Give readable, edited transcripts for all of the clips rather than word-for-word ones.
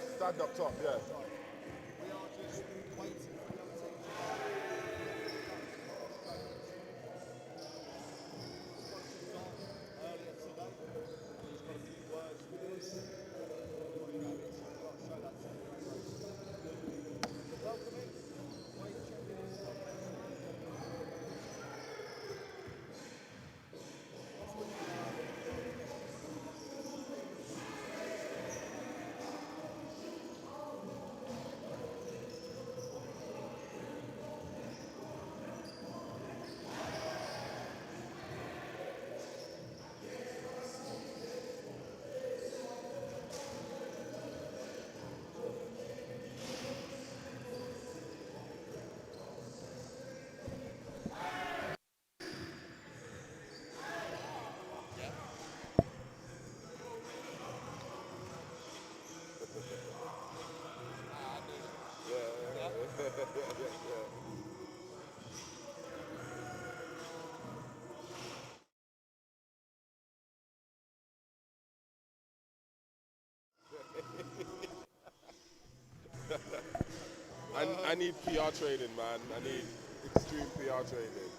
stand up top, yeah. We are just waiting for the other team to spoke to Don earlier today. He's got a few words for us. You know, it's got to show that team great race. So welcome in. Wade checking in. God bless you. What's with the I need PR training, man. I need extreme PR training.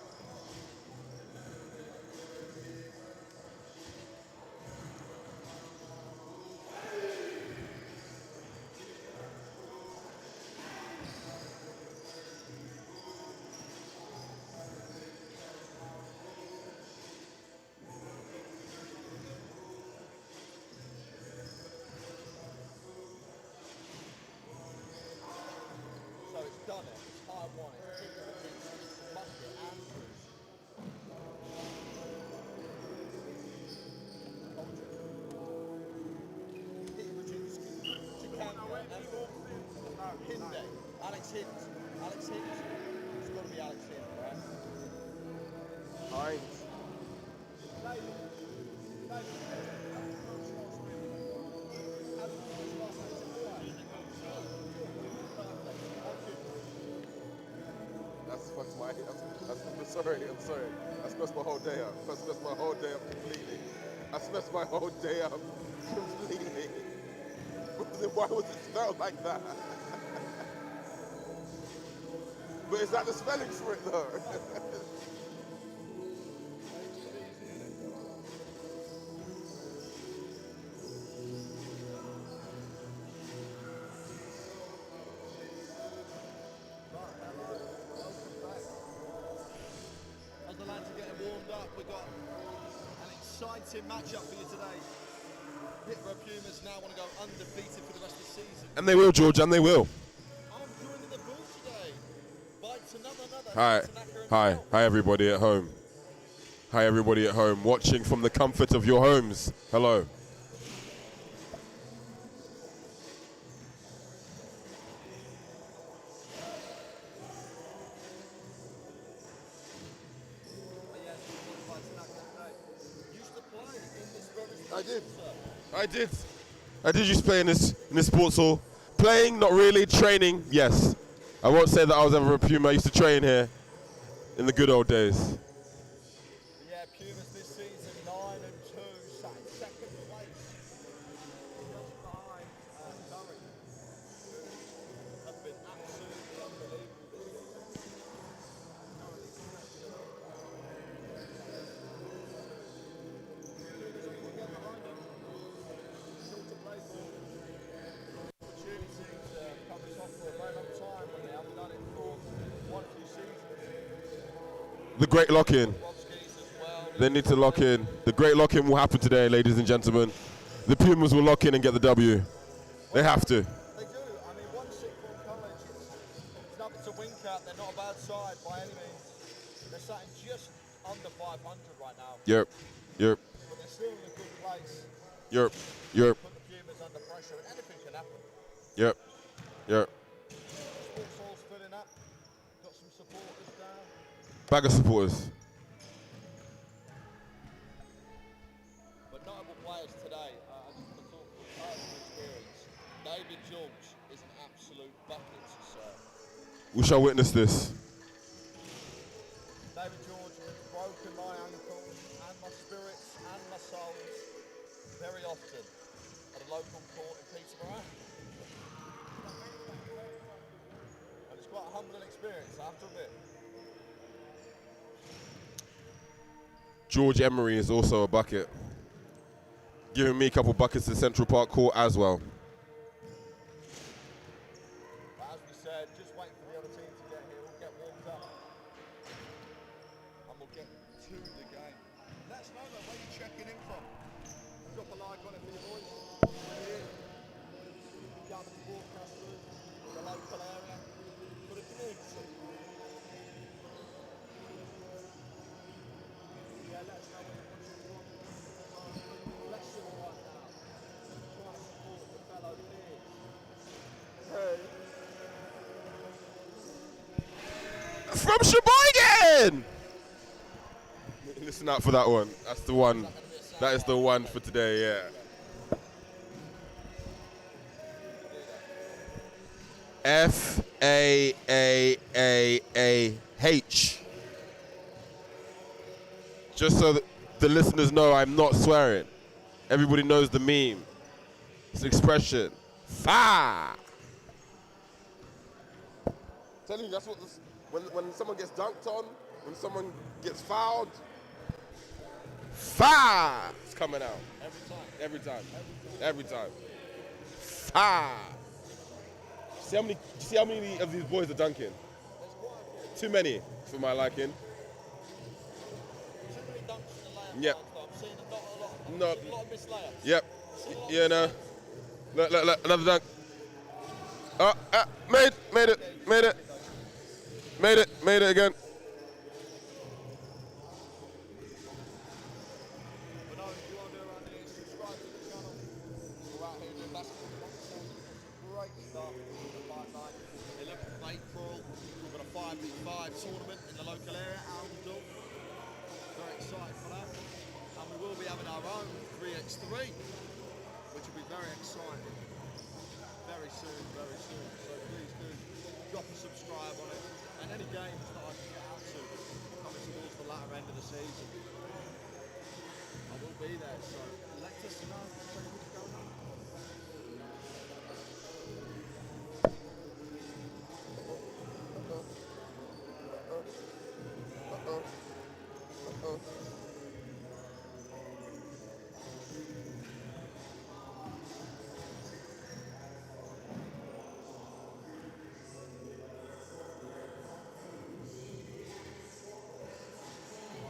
So it's done it. It's hard one. It's Peterborough Pumas, Bucket and Cruz. Peterborough Juniors Chicanga and Hinde. Alex Hind. Alex Hind. It's got to be Alex Hind, right? Heinz. I'm sorry. That's messed my whole day up. That's messed my whole day up completely. That's messed my whole day up completely. Why was it spelled like that? But is that the spelling for it though? As the lads are getting warmed up, we've got an exciting matchup for you today. Peterborough Pumas now want to go undefeated for the rest of the season. And they will, George, and they will. I'm joining the booth today. Bites another. Hi, everybody at home. Hi, everybody at home, watching from the comfort of your homes. Hello. I did used to play in this sports hall. Playing, not really. Training, yes. I won't say that I was ever a Puma. I used to train here in the good old days. Yeah, Pumas this season 9-2, sat in second place, just behind Surrey. Have been absolutely unbelievable this season. Pumas are again behind them. Still to play for. Opportunity to come top for a very long time when they haven't done it for one or two seasons. The great lock-in. They need to lock in. The great lock-in will happen today, ladies and gentlemen. The Pumas will lock in and get the W. They have to. They do. I mean, one sixth form college, it's nothing to wink at. They're not a bad side by any means. They're sitting just under 500 right now. Yep. But they're still in a good place. Yep. Put the Pumas under pressure, and anything can happen. Yep. Sports hall's filling up. Got some supporters down. Bag of supporters. But notable players today, I just want to talk from personal experience. David George is an absolute bucket, sir. We shall witness this. David George has broken my ankle and my spirits and my souls very often at a local court in Peterborough. quite a humbling experience, I have to admit. George Emery is also a bucket. Giving me a couple buckets to Central Park Court as well. But as we said, just wait for the other team to get here. We'll get warmed up. And we'll get to the game. Let us know though where you're checking in from. Drop a like on it for your boys. Here. Down at the broadcasters, the local area, for the community. Yeah, let us know where you're watching from. Let's do it right now. Try to support the fellow peers. Hey. From Sheboygan! Listen out for that one. That's the one. That is the one for today, yeah. F-A-A-A-A-H. Just so that the listeners know I'm not swearing. Everybody knows the meme. It's an expression. Fa! Telling you, that's what this, when someone gets dunked on, when someone gets fouled, Fa! It's coming out. Every time. Every time. Fa! See how many of these boys are dunking? Too many for my liking. Too many dunks in the layup. Yep. I'm seeing a lot No. of missed layups. Yep. Yeah, no. Look, another dunk. Oh, made it again. But no, if you want to do around here, subscribe to the channel. We're out here doing basketball content. Great start to the fight night. 11th of April, we've got a 5v5 tournament in the local area, Almdale. Very excited for that. And we will be having our own 3x3, which will be very exciting. Very soon, very soon. So please do drop a subscribe on it. And any games that I can get out to coming towards the latter end of the season, I will be there. So let us know what's going on.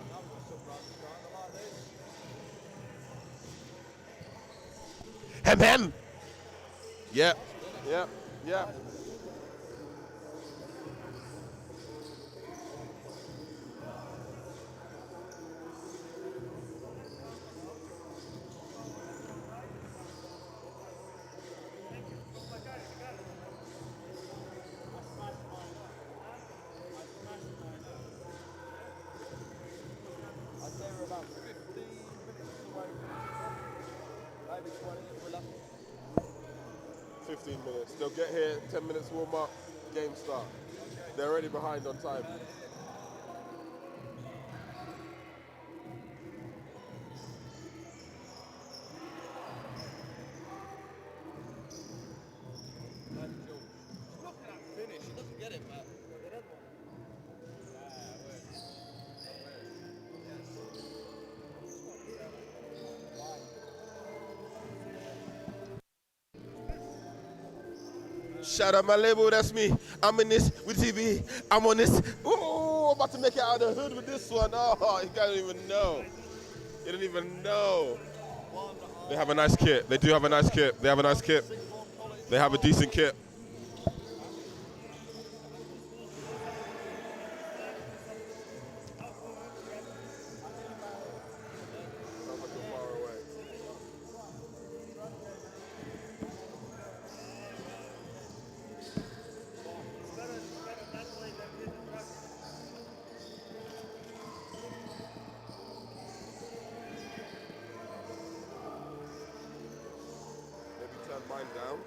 Now we've got some runs going like this. Hem. yeah. I'd say we're about 15 minutes away from maybe 20 if we're lucky. 15 minutes. They'll get here, 10 minutes warm up, game start. They're already behind on time. Look at that finish. He doesn't get it, man. Shout out my label, that's me. I'm in this with TV. I'm on this. Ooh, I'm about to make it out of the hood with this one. Oh, you don't even know. You don't even know. They have a nice kit. They do have a nice kit. They have a nice kit. They have a decent kit. Sounds like you're far away. Maybe turn mine down.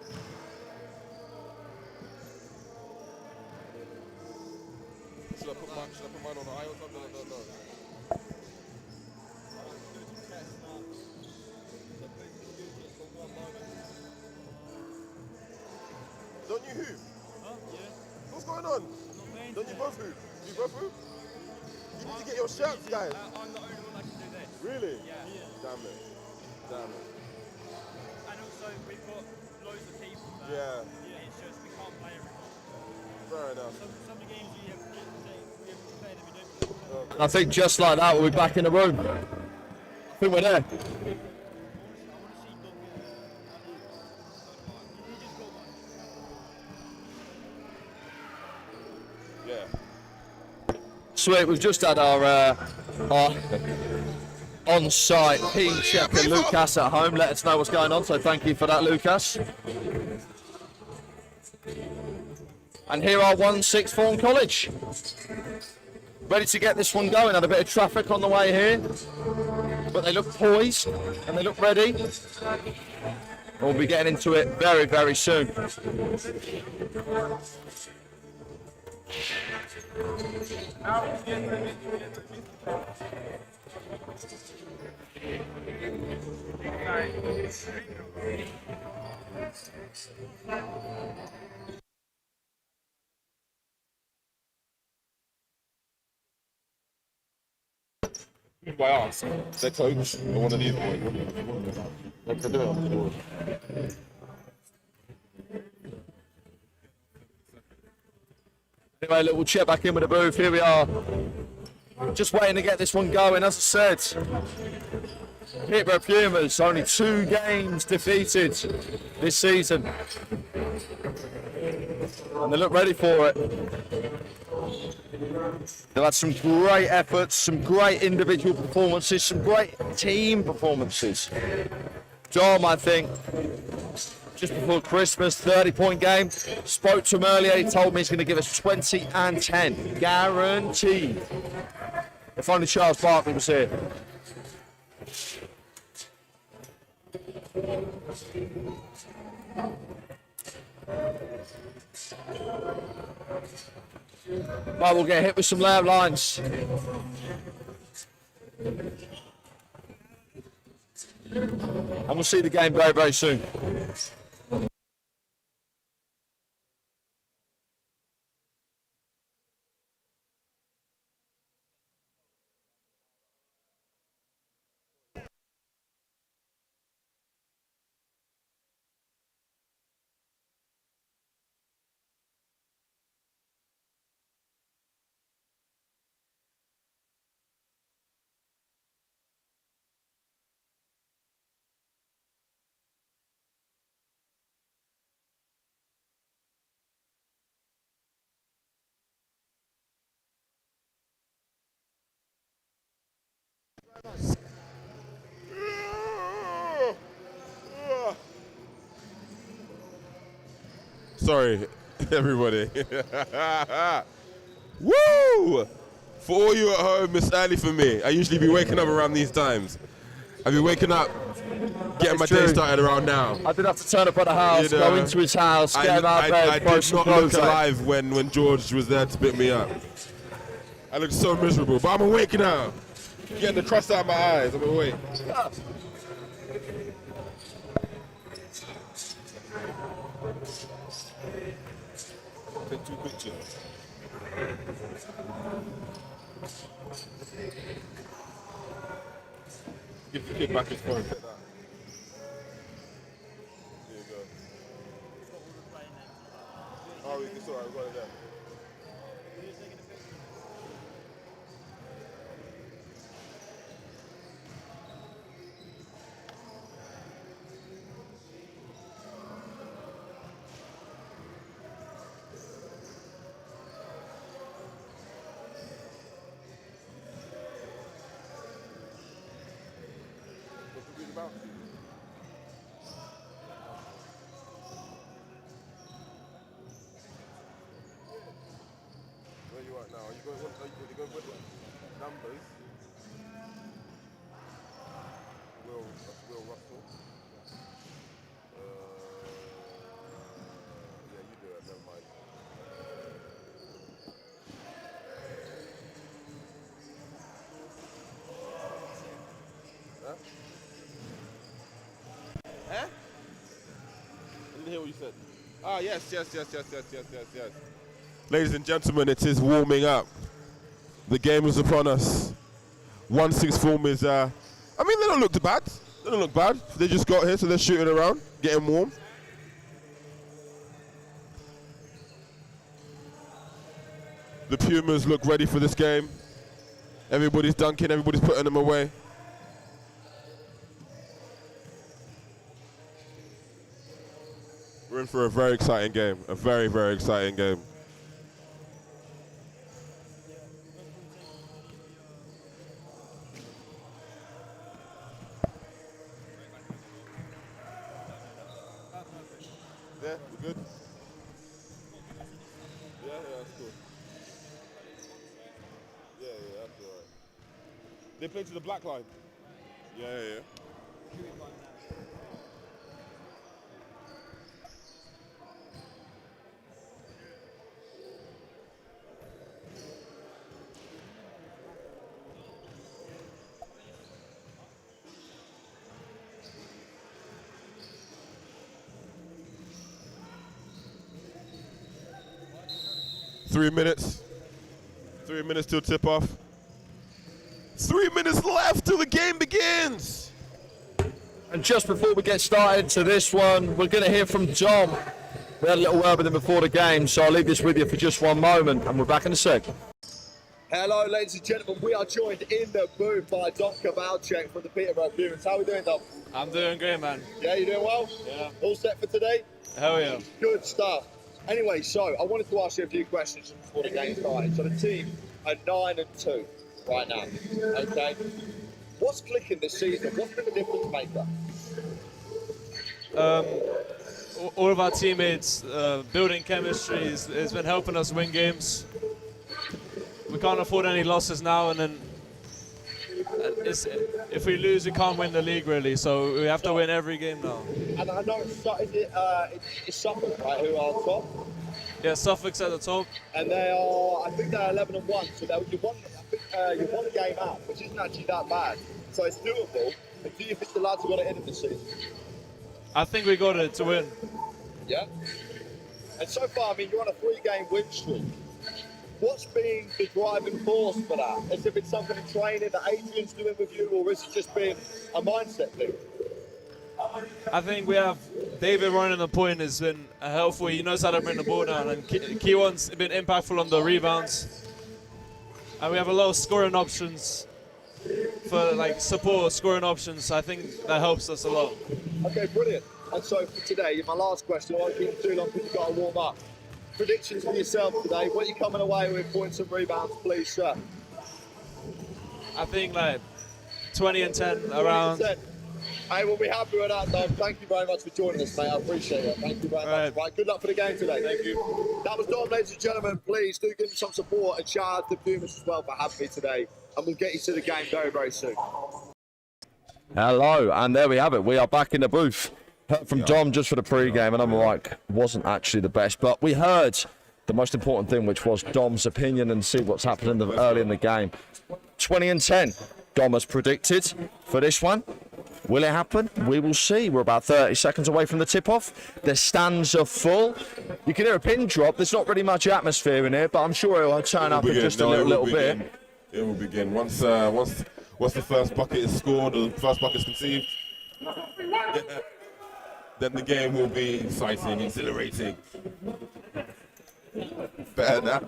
Should I put mine on the eye or something? I don't know. Don't you hoop? Huh? Yeah. Who What's going on? Don't you go through? You go through? You need to get your shirts, guys. I'm the only one that can do this. Really? Yeah. Damn it. Damn it. And also, we've got loads of people that it's just we can't play everyone. Fair enough. Some of the games we have played and we don't play. I think just like that, we'll be back in the room. I think we're there. Yeah. Sweet, we've just had our on-site team checker, Lucas, at home. Let us know what's going on, so thank you for that, Lucas. And here are 1/6 Form College. Ready to get this one going. Had a bit of traffic on the way here, but they look poised and they look ready. We'll be getting into it very, very soon. By us, their coach, or one of these boys. What to do? Anyway, look, we'll check back in with the booth. Here we are. Just waiting to get this one going. As I said, Peterborough Pumas only 2 games defeated this season. And they look ready for it. They've had some great efforts, some great individual performances, some great team performances. Dom, I think, just before Christmas, 30-point game. Spoke to him earlier, he told me he's going to give us 20 and 10. Guaranteed. If only Charles Barkley was here. Right, we'll get hit with some layout lines. And we'll see the game very, very soon. Sorry, everybody. Woo! For all you at home, it's early for me. I usually be waking up around these times. I've been waking up, getting my day started around now. I did have to turn up at the house, go into his house, get him out of bed, I throw did some not look clothes on. alive when George was there to pick me up. I looked so miserable, but I'm awake now. Getting the crust out of my eyes, I'm awake. Take 2 pictures. Give the kid back his phone. There you go. Oh, it's alright, we've got it there. Where you at now? Are you going with numbers? That's Will Russell. Yeah, you do it, never mind. Huh? Huh? I didn't hear what you said. Ah, yes. Ladies and gentlemen, it is warming up. The game is upon us. 1-6 form is, I mean, they don't look bad. They don't look bad. They just got here, so they're shooting around, getting warm. The Pumas look ready for this game. Everybody's dunking, everybody's putting them away. We're in for a very exciting game, a very, very exciting game. Yeah, we good? Yeah, that's cool. Yeah, that's all right. They play to the black line. Yeah. 3 minutes. 3 minutes till tip off. 3 minutes left till the game begins. And just before we get started to this one, we're going to hear from Dom. We had a little word with him before the game, so I'll leave this with you for just one moment, and we're back in a sec. Hello, ladies and gentlemen. We are joined in the booth by Dom Kowalczyk from the Peterborough Pumas. How are we doing, Dom? I'm doing great, man. Yeah, you doing well? Yeah. All set for today? Hell yeah. Good stuff. Anyway, so I wanted to ask you a few questions before the game started. So the team are 9-2 right now. Okay. What's clicking this season? What's been the difference maker? All of our teammates building chemistry has been helping us win games. We can't afford any losses now, and then if we lose, we can't win the league really. So we have to win every game now. And I know it's Suffolk, right, who are top? Yeah, Suffolk's at the top. And they are, I think they're 11-1. So you won a game out, which isn't actually that bad. So it's doable. And do you think the lads have got it in this season? I think we got it to win. Yeah. And so far, I mean, you're on a 3-game win streak. What's been the driving force for that? Has it been something in training that Adrian's doing with you, or has it just been a mindset thing? I think we have David running the point has been helpful. He knows how to bring the ball down, and Kiwan's been impactful on the rebounds. And we have a lot of scoring options for like support scoring options. I think that helps us a lot. Okay, brilliant. And so for today, my last question, I won't keep it too long because you've got to warm up. Predictions for yourself today. What are you coming away with? Points and rebounds, please, sir. I think like 20 and 10 around. 20%. Hey, we'll be happy with that, Dom. Thank you very much for joining us, mate. I appreciate it. Thank you very much. Right, good luck for the game today. Thank you. That was Dom, ladies and gentlemen. Please do give him some support and shout out to Pumas as well for having me today. And we'll get you to the game very, very soon. Hello, and there we have it. We are back in the booth. Heard from Dom just for the pre-game, and I'm like, wasn't actually the best, but we heard the most important thing, which was Dom's opinion and see what's happening early in the game. 20 and 10, Dom has predicted for this one. Will it happen? We will see. We're about 30 seconds away from the tip-off. The stands are full. You can hear a pin drop. There's not really much atmosphere in here, but I'm sure it'll turn up in just a little bit. It will begin. Once the first bucket is scored, or the first bucket is conceived, then the game will be exciting, exhilarating. Better now.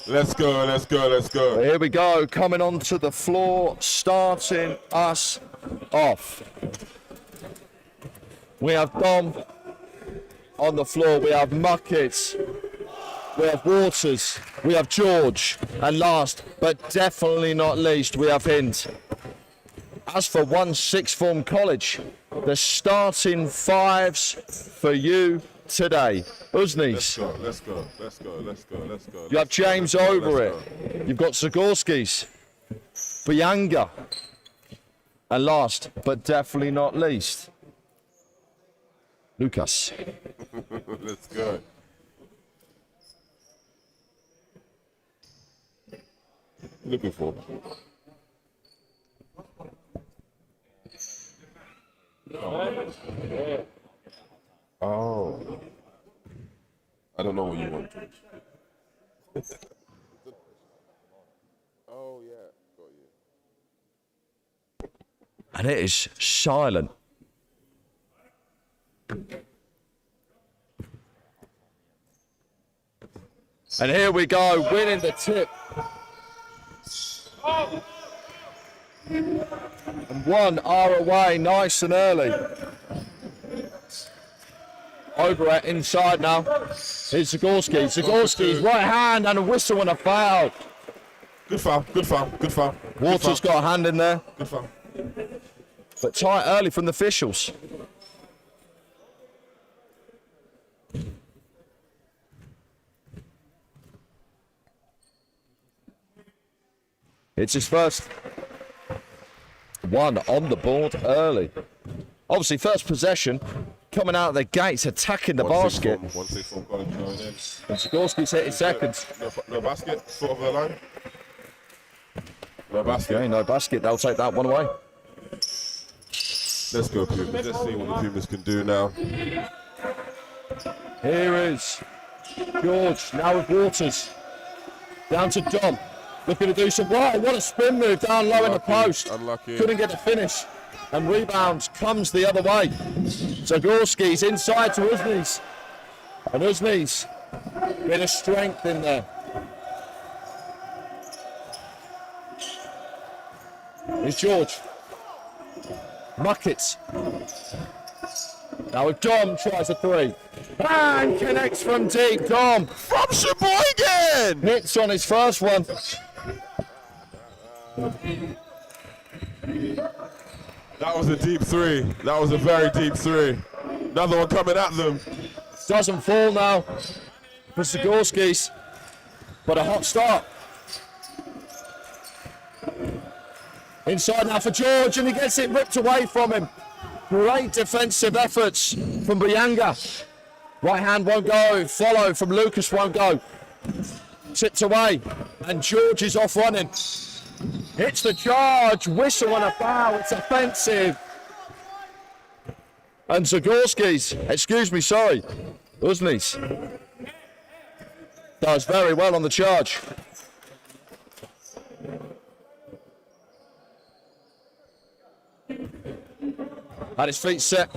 Let's go. Here we go, coming onto the floor, starting us off. We have Dom on the floor, we have Muckett, we have Waters, we have George, and last but definitely not least, we have Hind. As for 1-6 form college, the starting fives for you today. Uznis. Let's go. You have James over it. You've got Zagorski's, Bianga, and last but definitely not least, Lucas. Let's go. Looking for. Oh. I don't know what you want, George. Oh, yeah. Got you. And it is silent. And here we go, winning the tip. And 1 hour away, nice and early. Over at inside now. Here's Zagorski. Zagorski's right hand and a whistle and a foul. Good foul, good foul, good foul. Waters got a hand in there. Good foul. But tight early from the officials. It's his first one on the board early. Obviously, first possession, coming out of the gates, attacking the basket. 1-6 from college going in. And Zagorski's hit his second. No basket, foot over the line. No basket. Okay, no basket. They'll take that one away. Let's go, Pumas. Let's see what the Pumas can do now. Here is George, now with Waters. Down to Dom. Looking to do some right. What a spin move down low in the post. Unlucky. Couldn't get the finish. And rebounds comes the other way. Zagorski's inside to Uzni's. And Uzni's bit of strength in there. Here's George. Muckets. Now Dom tries a three. And connects from deep. Dom. From Sheboygan! Hits on his first one. That was a deep three. That was a very deep three. Another one coming at them. Doesn't fall now for Zagorski's. But a hot start. Inside now for George, and he gets it ripped away from him. Great defensive efforts from Buyanga. Right hand won't go. Follow from Lucas won't go. Tipped away, and George is off running. Hits the charge, whistle and a foul. It's offensive. And Zagorski's, Uzni's, does very well on the charge. Had his feet set.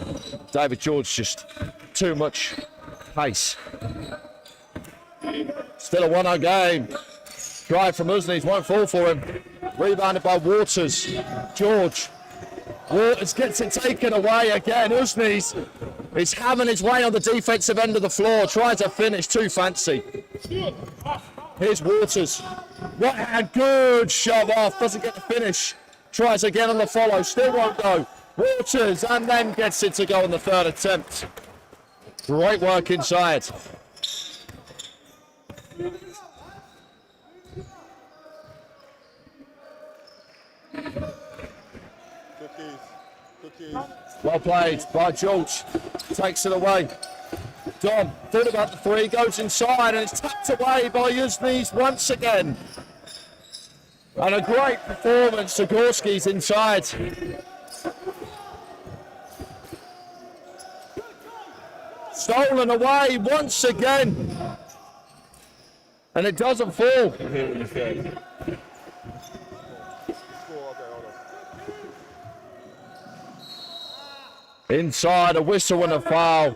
David George just too much pace. Still a 1-0 game. Drive from Uzni's won't fall for him. Rebounded by Waters. George. Waters gets it taken away again. Uzni's is having his way on the defensive end of the floor. Tries to finish, too fancy. Here's Waters. Right hand, good shove off. Doesn't get the finish. Tries again on the follow. Still won't go. Waters, and then gets it to go on the third attempt. Great work inside. Cookies. Well played by George. Takes it away. Dom, thought about the three, goes inside, and it's tucked away by Uzni's once again. And a great performance. Zagorski's inside. Stolen away once again. And it doesn't fall. Inside, a whistle and a foul.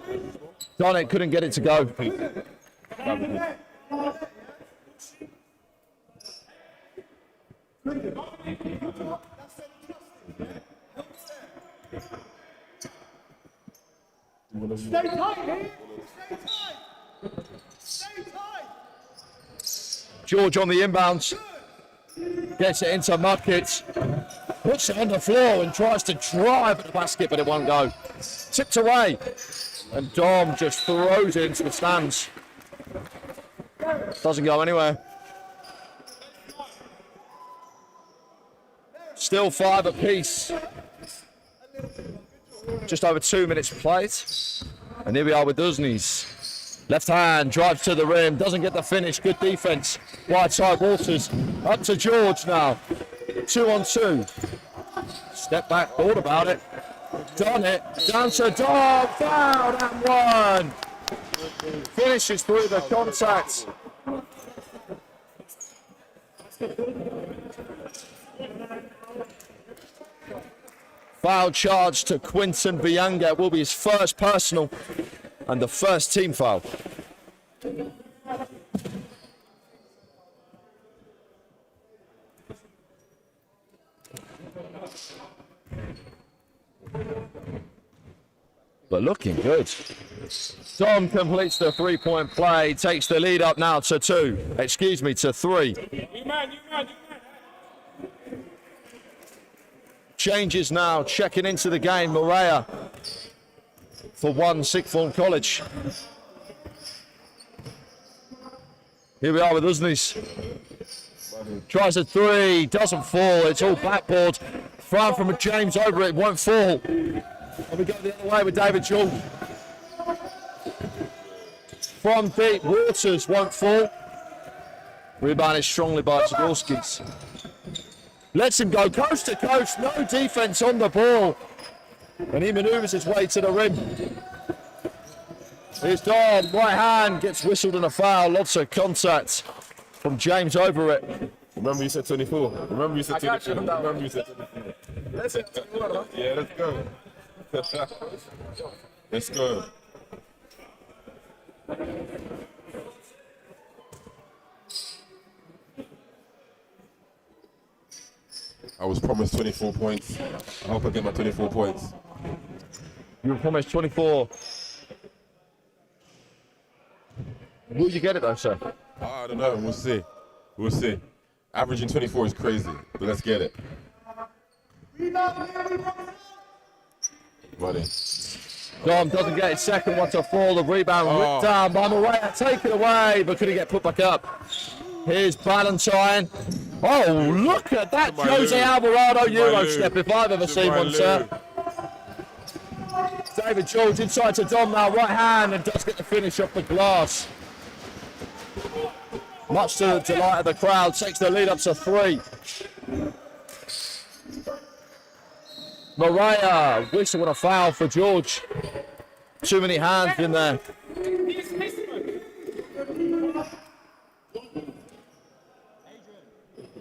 Donnet couldn't get it to go. Stay tight, Stay tight. Stay tight. George on the inbounds. Gets it into Muckett. Puts it on the floor and tries to drive at the basket, but it won't go. Tipped away. And Dom just throws it into the stands. Doesn't go anywhere. Still 5 apiece. Just over 2 minutes played. And here we are with Uzni's. Left hand, drives to the rim, doesn't get the finish. Good defense. Wide side Waters. Up to George now. 2-on-2. Step back, thought about it. Done it. Down to Dom. Fouled and one. Finishes through the contact. Foul charge to Quinton Bianga. It will be his first personal and the first team foul. But looking good. Dom completes the three-point play, takes the lead up now to 3. Changes now, checking into the game, Morea for 1 sixth form college. Here we are with Usnis. Tries a 3, doesn't fall, it's all backboard. Thrown from James over it, won't fall. And we go the other way with David George. From deep, Waters won't fall. Rebounded strongly by Zagorskis. Lets him go coast to coast, no defense on the ball. And he maneuvers his way to the rim. Here's Dom, right hand, gets whistled and a foul. Lots of contact from James over it. Remember you said 24. Remember you said 24. Remember you said 24. Let's say 24, huh? Yeah, let's go. Let's go. I was promised 24 points. I hope I get my 24 points. You were promised 24. Will you get it though, sir? I don't know. We'll see. We'll see. Averaging 24 is crazy, but let's get it. Buddy. Dom doesn't get his second one to fall. The rebound ripped down by Morea. Take it away, but could he get put back up? Here's Ballantyne. Oh, look at that Jose Alvarado Euro step, if I've ever seen one, sir. David George inside to Dom now, right hand, and does get the finish off the glass. Much to the delight of the crowd, takes the lead up to 3. Morea, whistle and a foul for George. Too many hands in there.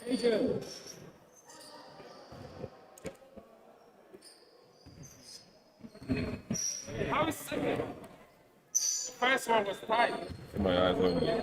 Adrian. How is second? First one was tight. In my eyes only.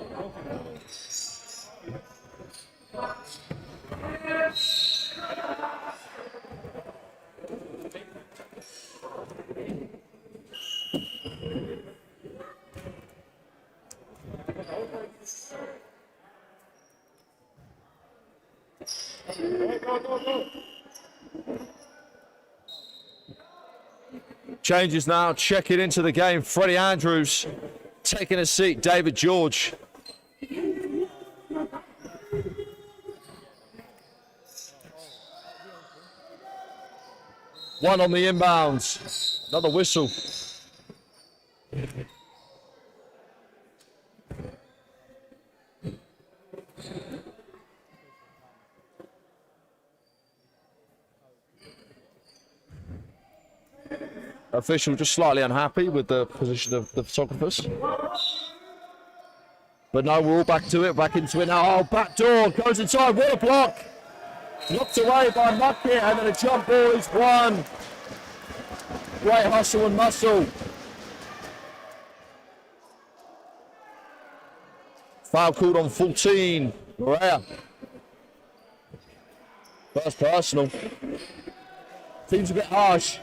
Changes now, checking into the game. Freddie Andrews taking a seat. David George. One on the inbounds. Another whistle. Official just slightly unhappy with the position of the photographers. But no, we're all back to it, back into it now. Oh, back door, goes inside, what a block! Knocked away by Muckett, and then a jump ball is won. Great hustle and muscle. Foul called on 14, Morea. First personal. Seems a bit harsh.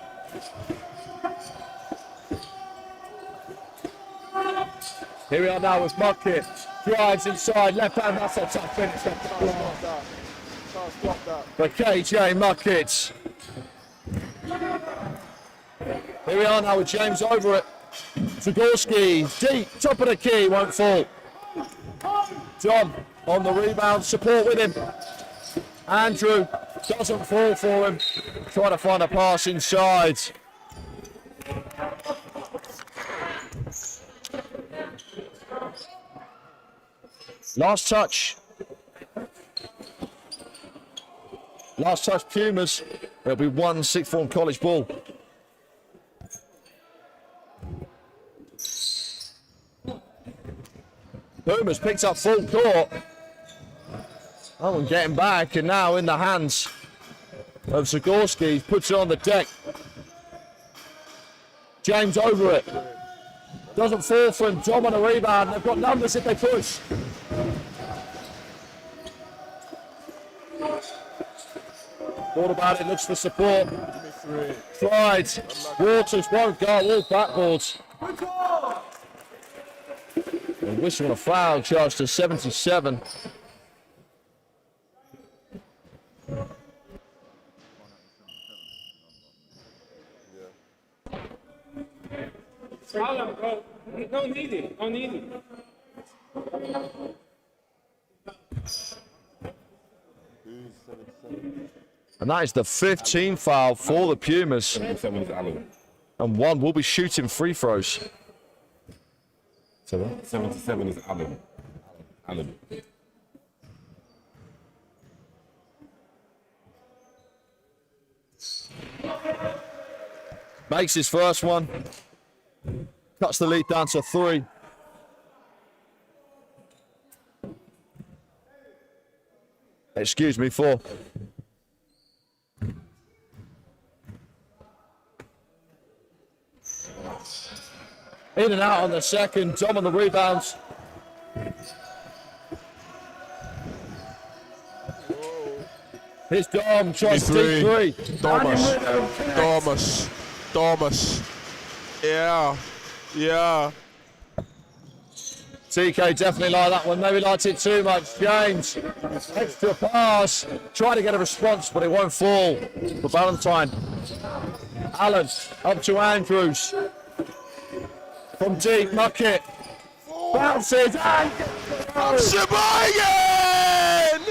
Here we are now with Muckett. Drives inside, left hand, that's a tough finish. For KJ Muckett. Here we are now with James over it. Zagorski, deep, top of the key, won't fall. John on the rebound, support with him. Andrew doesn't fall for him. Trying to find a pass inside. Last touch. Last touch, Pumas. There'll be 1 sixth form college ball. Pumas picked up full court. Oh, and getting back, and now in the hands of Zagorski. He puts it on the deck. James over it. Doesn't fall for him. Dom on a rebound. They've got numbers if they push. Thought about it, looks for support. Tried. Waters won't go. All backboards. And whistle on a foul, charged to 77. Alan, bro. No need it. No need it. And that is the 15th foul for the Pumas. 77 is Alan. And one will be shooting free throws. 77 is Alan. Alan. Makes his first one. Cuts the lead down to 3. Excuse me, 4. In and out on the second. Dom on the rebounds. Here's Dom. Tries to deep 3. Thomas. Yeah. TK definitely like that one. Maybe liked it too much. James, extra pass. Trying to get a response, but it won't fall for Valentine. Allen up to Andrews. From deep, Muckett. Bounces and From Sheboygan!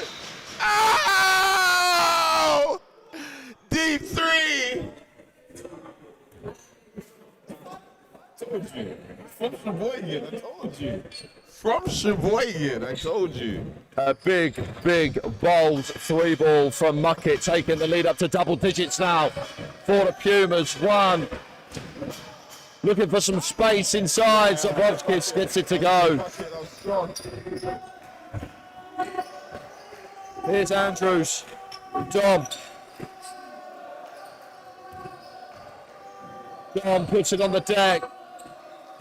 Ow! Deep 3. From Sheboygan, I told you. From Sheboygan, I told you. a big, bold 3-ball from Muckett, taking the lead up to double digits now for the Pumas. 1. Looking for some space inside. Zabrovskis gets it to go. Here's Andrews. Dom puts it on the deck.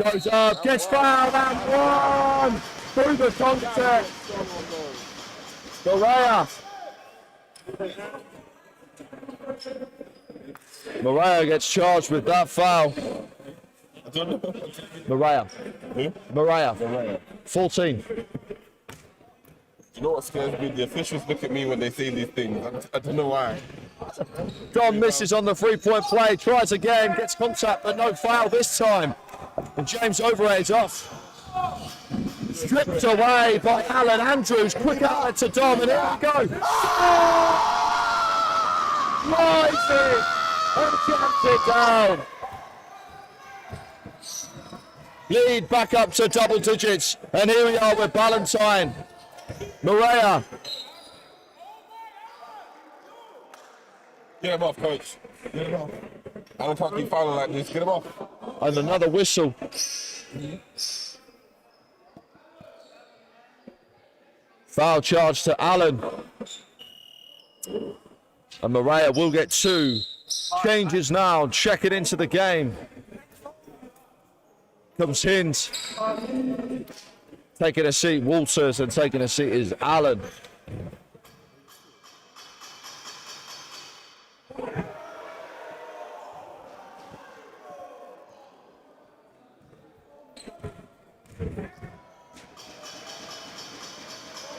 Goes up, gets fouled and 1 through the contact. Morea gets charged with that foul. Morea. 14. You know what scares me? The officials look at me when they say these things. I don't know why. Dom misses on the 3-point play, tries again, gets contact, but no foul this time. And James Overhead is off. Stripped away by Alan Andrews. Quick outlet to Dom, and here we go. Nice it! And jumps it down. Lead back up to double digits. And here we are with Ballantyne. Morea. Get him off, coach. Get him off. I don't can't keep fouling like this. Get him off. And another whistle. Foul charge to Allen. And Morea will get 2. Changes now, checking into the game. Comes Hint. Taking a seat, Walters, and taking a seat is Allen.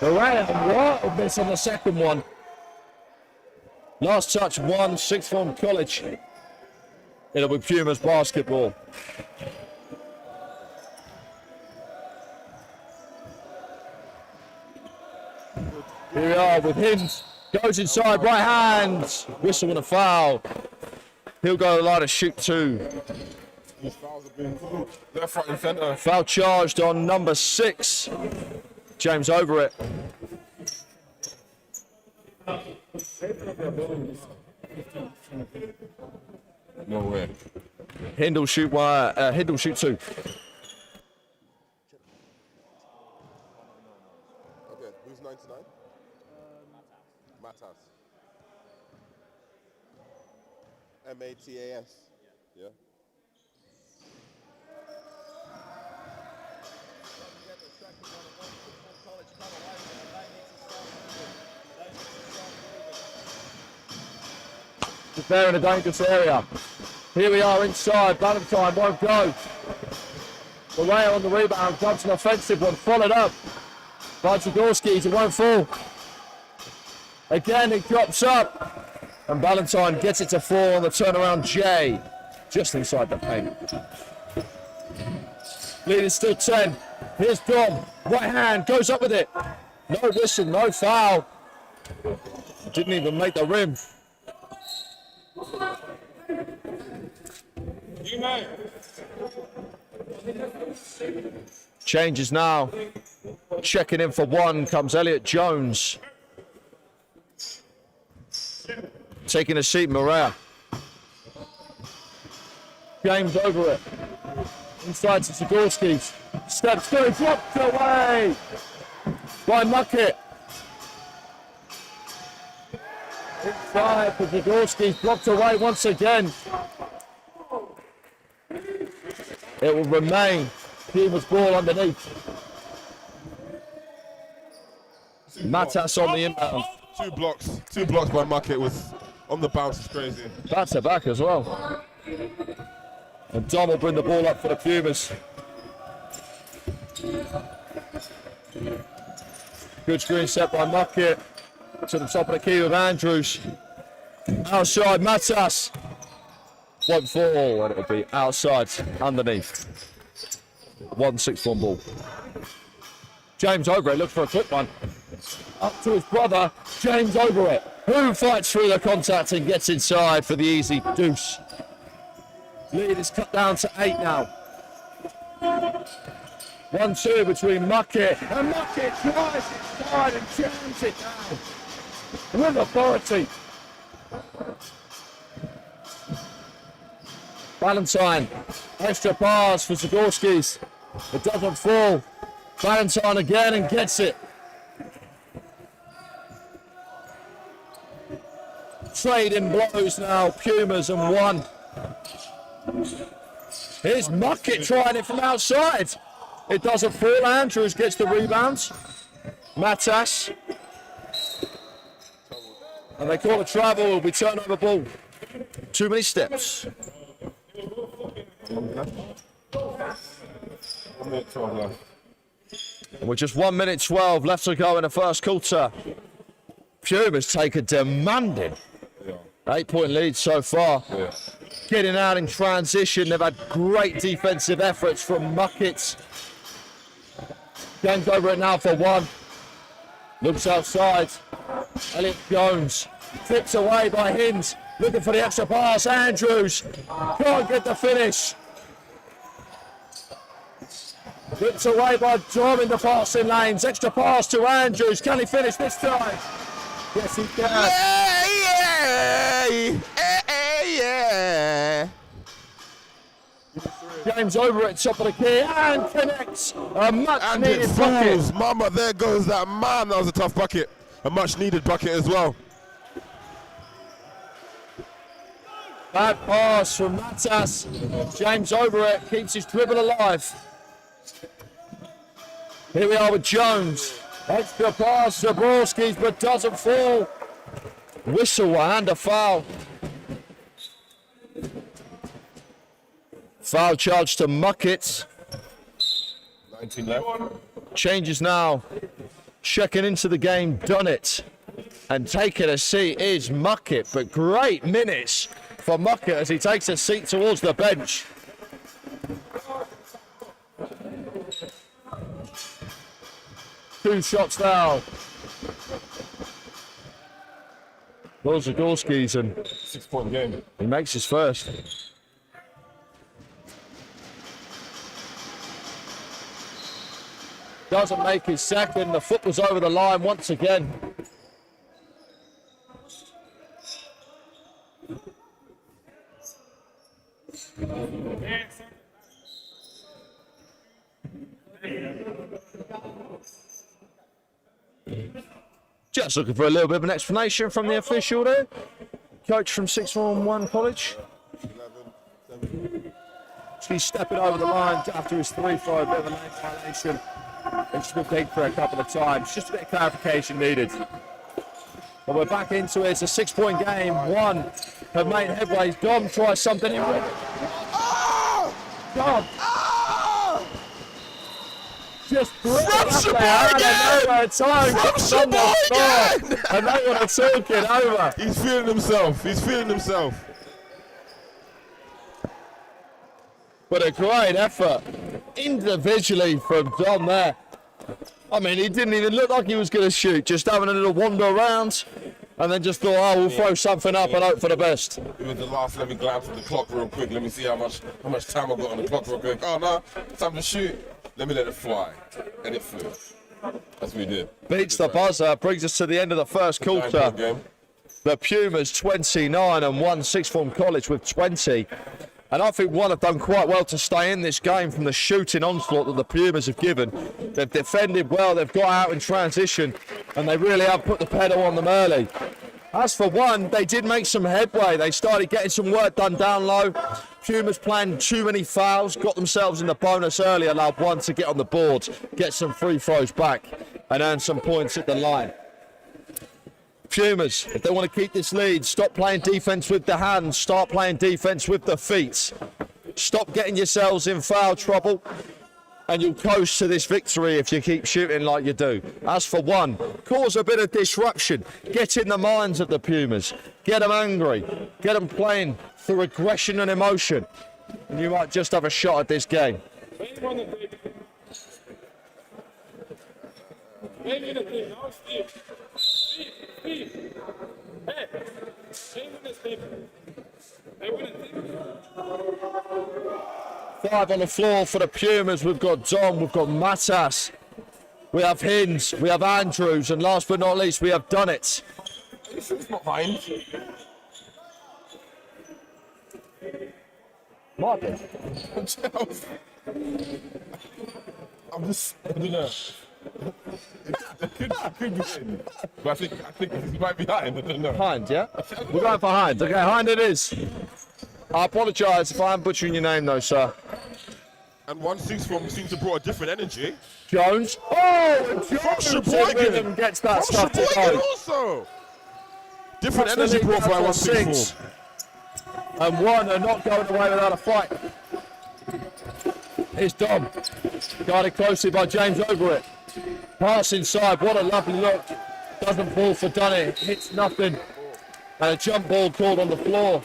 Morea, what a miss on the second one. Last touch 1, 6th form college. It'll be Pumas basketball. Here we are with him. Goes inside, right hand. Whistle and a foul. He'll go to the line to shoot 2. These fouls have been left, right, and centre. Foul charged on number 6. James over it. No way. Hindle shoot 2. MATAS. Yeah. They're in a dangerous area. Here we are inside. Valentine won't go. Correa on the rebound, grabs an offensive one, followed up by Zagorski. It won't fall. Again, it drops up. And Valentine gets it to fall on the turnaround J. Just inside the paint. Lead is still 10. Here's Dom. Right hand, goes up with it. No whistle, no foul. Didn't even make the rim. Changes now. Checking in for one comes Elliot Jones. Taking a seat, Morea. James over it. Inside to Zagorski's. Steps through, blocked away by Muckett. Inside for Zagorski's, blocked away once again. It will remain Pumas ball underneath. Matas on the inbound. Two blocks by Muckett was on the bounce. It's crazy. Back to back as well. And Dom will bring the ball up for the Pumas. Good screen set by Muckett. To the top of the key with Andrews. Outside Matas. Won't fall, and it'll be outside underneath. 1-6-1 ball. James over it, look for a quick one. Up to his brother, James over it. Who fights through the contact and gets inside for the easy deuce. Lead is cut down to 8 now. 1-2 between Muckett, and Muckett drives inside and jams it down with authority. Valentine, extra pass for Zagorski's. It doesn't fall. Valentine again and gets it. Trade in blows now, Pumas and 1. Here's Muckett trying it from outside. It doesn't fall. Andrews gets the rebound. Matas. And they call a travel. Will be turnover ball. Too many steps. And with just 1 minute 12 left to go in the first quarter, Pumas take a demanding 8-point lead so far. Yeah. Getting out in transition, they've had great defensive efforts from Muckett. James over it now for 1. Looks outside. Elliot Jones flips away by Hinds. Looking for the extra pass. Andrews can't get the finish. Flips away by Dom in the passing lanes. Extra pass to Andrews. Can he finish this time? Yes, he can. Yeah. James over at top of the key and connects. A much And it needed bucket. falls. Mama, there goes that man. That was a tough bucket. A much needed bucket as well. Bad pass from Matas. James over it, keeps his dribble alive. Here we are with Jones. Extra pass to Borski's, but doesn't fall. Whistle and a foul. Foul charge to Muckett. 19 left. Changes now. Checking into the game, done it. And taking a seat is Muckett, but great minutes for Muckett as he takes a seat towards the bench. Two shots now. Those are Gorski's and 6-point game. he makes his first. Doesn't make his second. The foot was over the line once again. Just looking for a little bit of an explanation from the official there. Coach from 611 College. Usni stepping over the line after his 3 for a bit of a lane violation. It's been big for a couple of times. Just a bit of clarification needed. But we're back into it. It's a 6-point game. One have made headway. Dom tries something. Dom. Just From Shaboy again! And they want to talk it over. He's feeling himself. He's feeling himself. But a great effort individually from Dom there. I mean, he didn't even look like he was going to shoot. Just having a little wander around. And then just thought, oh, we'll throw something up and hope for the best. It was the last. Let me glance at the clock real quick. Let me see how much time I got on the clock real quick. Oh no, time to shoot. Let me let it fly, and it flew. That's what we did. Beats the buzzer. Brings us to the end of the first quarter. The Pumas 29 and 1 sixth form college with 20. And I think one have done quite well to stay in this game from the shooting onslaught that the Pumas have given. They've defended well, they've got out in transition, and they really have put the pedal on them early. As for one, they did make some headway. They started getting some work done down low. Pumas playing too many fouls, got themselves in the bonus early, allowed one to get on the board, get some free throws back, and earn some points at the line. Pumas, if they want to keep this lead, stop playing defense with the hands, start playing defense with the feet. Stop getting yourselves in foul trouble, and you'll coast to this victory if you keep shooting like you do. As for one, cause a bit of disruption, get in the minds of the Pumas, get them angry, get them playing through aggression and emotion, and you might just have a shot at this game. Five on the floor for the Pumas. We've got Dom, we've got Matas, we have Hinds, we have Andrews, and last but not least, we have Dunnett. It's not fine. Martin. I'm just, I don't know. It could be in. But I think he might be behind. I don't know. Hind, yeah? We're going for Hind. Okay, Hind it is. I apologise if I'm butchering your name though, sir. And 1 6 form seems to brought a different energy. Jones. Oh, Jones gets that stuff to go. Also. Different energy brought by 1 6 form. And one are not going away without a fight. Here's Dom. Guarded closely by James Overett. Pass inside. What a lovely look. Doesn't fall for Dunnett. Hits nothing. And a jump ball called on the floor.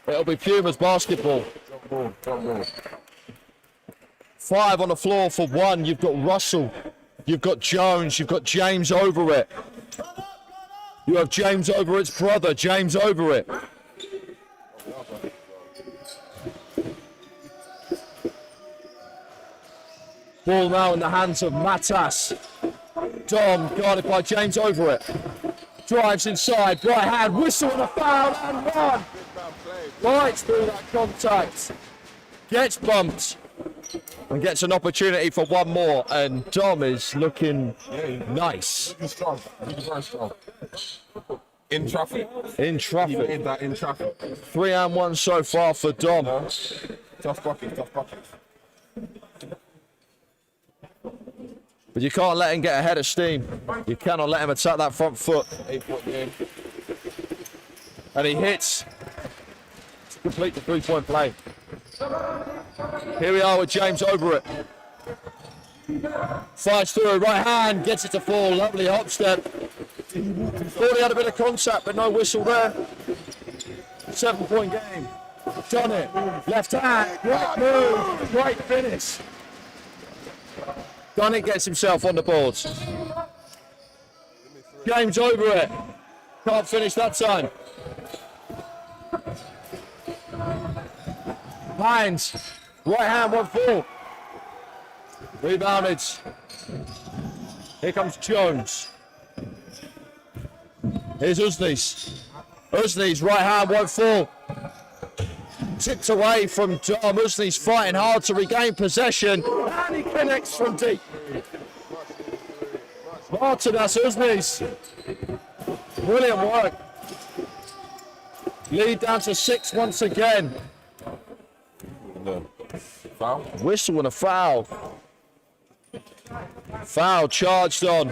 It'll be Pumas basketball. Jump ball. 5 on the floor for one. You've got Russell. You've got Jones. You've got James Overett. You have James Overett's brother, James Overett. Ball now in the hands of Matas. Dom guarded by James Overett. Drives inside, right hand, whistle and a foul and one. Right through that contact. Gets bumped and gets an opportunity for one more. And Dom is looking nice. Looking strong. Looking very strong. In traffic. In traffic. He made that in traffic. 3 and 1 so far for Dom. No. Tough bucket. But you can't let him get ahead of steam. You cannot let him attack that front foot. 8-point game. And he hits to complete the 3-point play. Here we are with James Overett. Fires through, right hand, gets it to fall. Lovely hop step. Thought he had a bit of contact, but no whistle there. 7-point game. Done it. Left hand. Great move. Great finish. Dunnett gets himself on the boards. James Overett can't finish that time. Hines, right hand, 1-4. Rebounded. Here comes Jones. Here's Usnis. Usnis, right hand, 1-4. Tipped away from Dom. Usnis fighting hard to regain possession. And he connects from deep. Martinas Usnis. Brilliant work. Lead down to 6 once again. No. Foul. Whistle and a foul. Foul charged on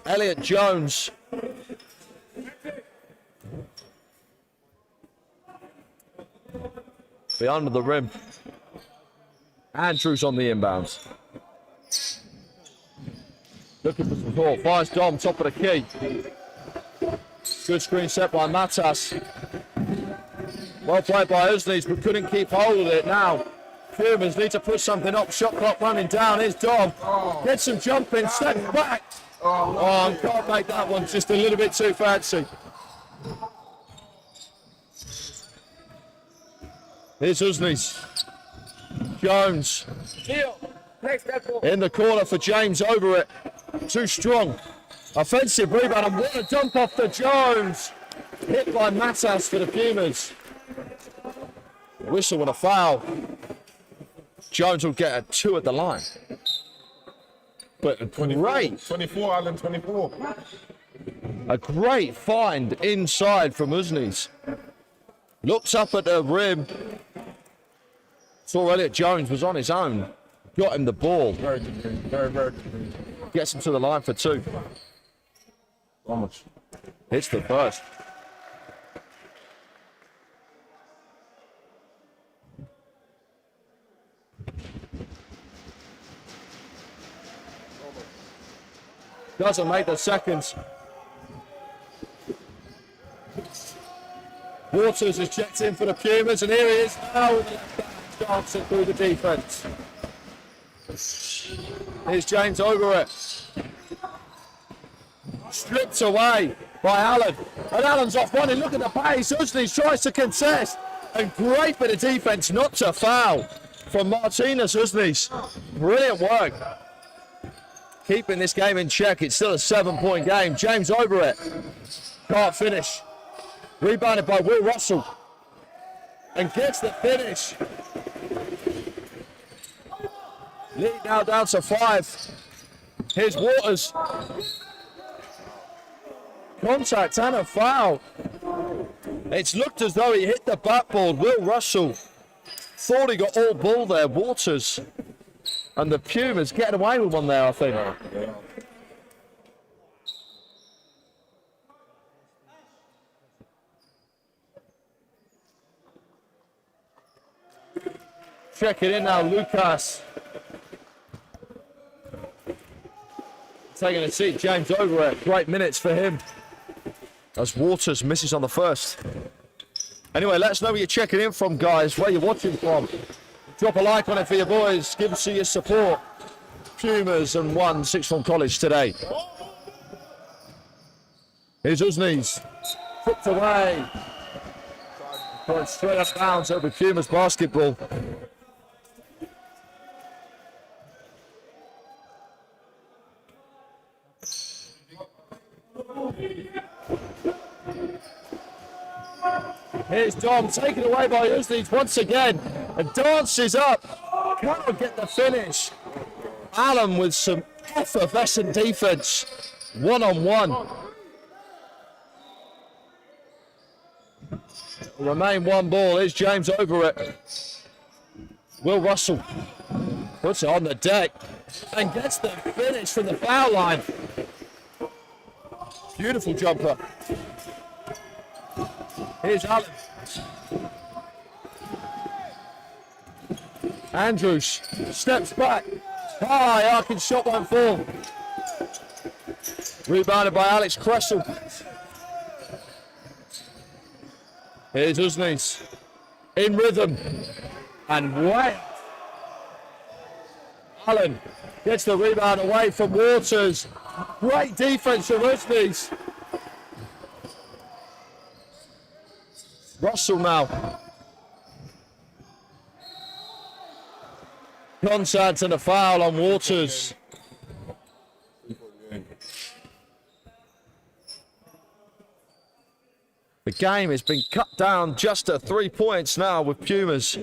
Elliot Jones. Behind the rim. Andrews on the inbounds. Looking for support. Fires Dom, top of the key. Good screen set by Matas. Well played by Usnes, but couldn't keep hold of it now. Pumas need to put something up. Shot clock running down. Here's Dom. Gets some jumping. Step back. Oh, can't make that one. Just a little bit too fancy. Here's Usnes. Jones. In the corner for James over it. Too strong. Offensive rebound. And what a dump off to Jones. Hit by Matas for the Pumas. Whistle and a foul. Jones will get a 2 at the line. But 24, 24, Alan, 24. a great find inside from Usnes. Looks up at the rim. Saw Elliot Jones was on his own. Got him the ball. Very good, very good. Gets him to the line for 2. How much? Hits the first. Doesn't make the seconds. Waters is checked in for the Pumas, and here he is now dancing through the defence. Here's James over it. Stripped away by Allen. And Allen's off running. Look at the pace. Usnes tries to contest. And great bit of defence not to foul from Martinez Usnes. Brilliant work. Keeping this game in check. It's still a 7-point game. James over it. Can't finish. Rebounded by Will Russell. And gets the finish. Lead now down to 5. Here's Waters. Contact and a foul. It's looked as though he hit the backboard. Will Russell thought he got all ball there. Waters and the Pumas getting away with one there, I think. Check it in now, Lucas. Taking a seat, James over it. Great minutes for him. As Waters misses on the first. Anyway, let us know where you're checking in from, guys. Where you're watching from. Drop a like on it for your boys. Give us your support. Pumas and 1 sixth form college today. Here's Usnes. Flipped away. Going straight up bounds over Pumas basketball. Here's Dom, taken away by Usnes once again, and dances up. Can't get the finish. Allen with some effervescent defense. 1-on-1. Remain 1 ball. Here's James over it. Will Russell puts it on the deck and gets the finish from the foul line. Beautiful jumper. Here's Allen. Andrews steps back. High arcing shot won't fall. Rebounded by Alex Cressel. Here's Usnes. In rhythm. And wet. Allen gets the rebound away from Waters. Great defense from Usnes. Russell now. Contact and a foul on Waters. The game has been cut down just to 3 points now with Pumas.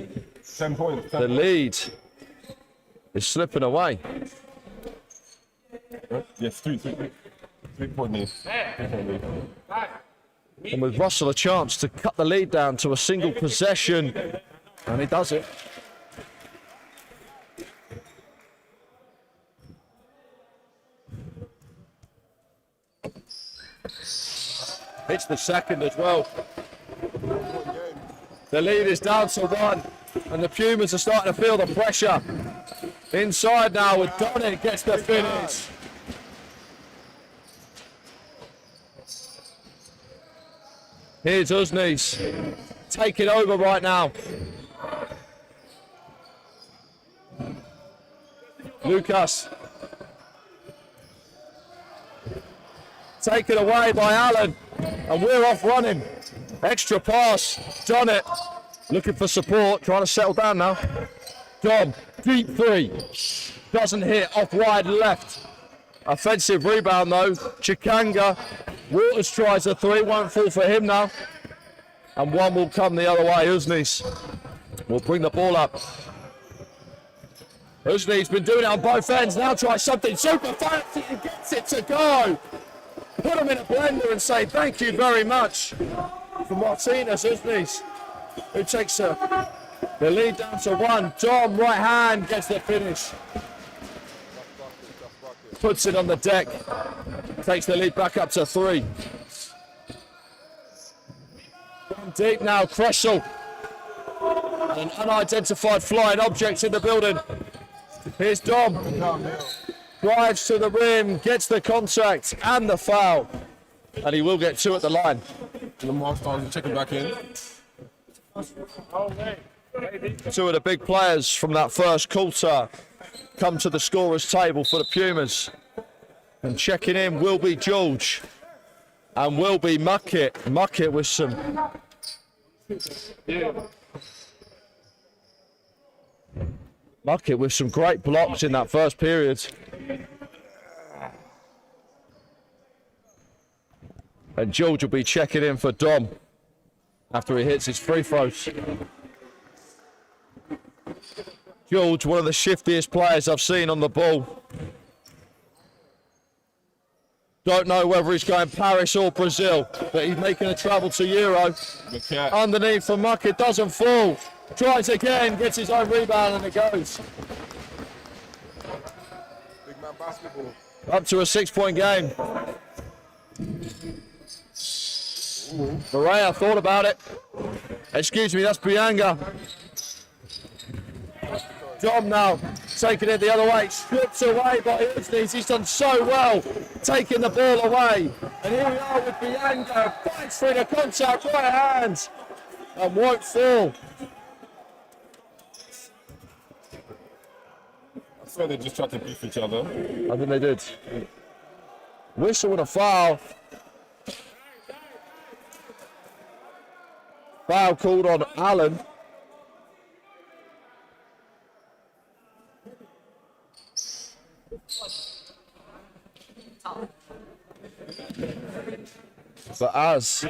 10 points. The lead is slipping away. Yes, 3 point lead. And with Russell a chance to cut the lead down to a single possession. And he does it. Hits the second as well. The lead is down to 1, and the Pumas are starting to feel the pressure. Inside now with Donnet gets the finish. Here's Uznis taking over right now. Lucas. Taken away by Allen, and we're off running. Extra pass, Donnet looking for support, trying to settle down now. Dom, deep 3, doesn't hit, off wide left. Offensive rebound though, Chikanga. Waters tries a 3, won't fall for him now. And one will come the other way, Uznis will bring the ball up. Uznis been doing it on both ends, now tries something super fancy and gets it to go. Put them in a blender and say thank you very much for Martinez Uznis, who takes the lead down to 1. Dom, right hand, gets the finish. Puts it on the deck, takes the lead back up to 3. Down deep now, Kressel. An unidentified flying object in the building. Here's Dom. Drives to the rim, gets the contact and the foul. And he will get 2 at the line. Lamar starts checking back in. 2 of the big players from that first quarter come to the scorer's table for the Pumas. And checking in will be George and will be Muckett. Muckett with some... Muckett with some great blocks in that first period. And George will be checking in for Dom after he hits his free throws. George, one of the shiftiest players I've seen on the ball. Don't know whether he's going Paris or Brazil, but he's making a travel to Euro. Underneath for Muckett, doesn't fall. Tries again, gets his own rebound and it goes. Big man basketball. Up to a 6-point game. Maria thought about it. Excuse me, that's Bianga. Dom now taking it the other way, stripped away by Uznis. He's done so well taking the ball away. And here we are with Bianga, fights through the contact, right hand, and won't fall. I swear they just tried to beef each other. I think they did. Whistle with a foul. Foul called on Allen. But as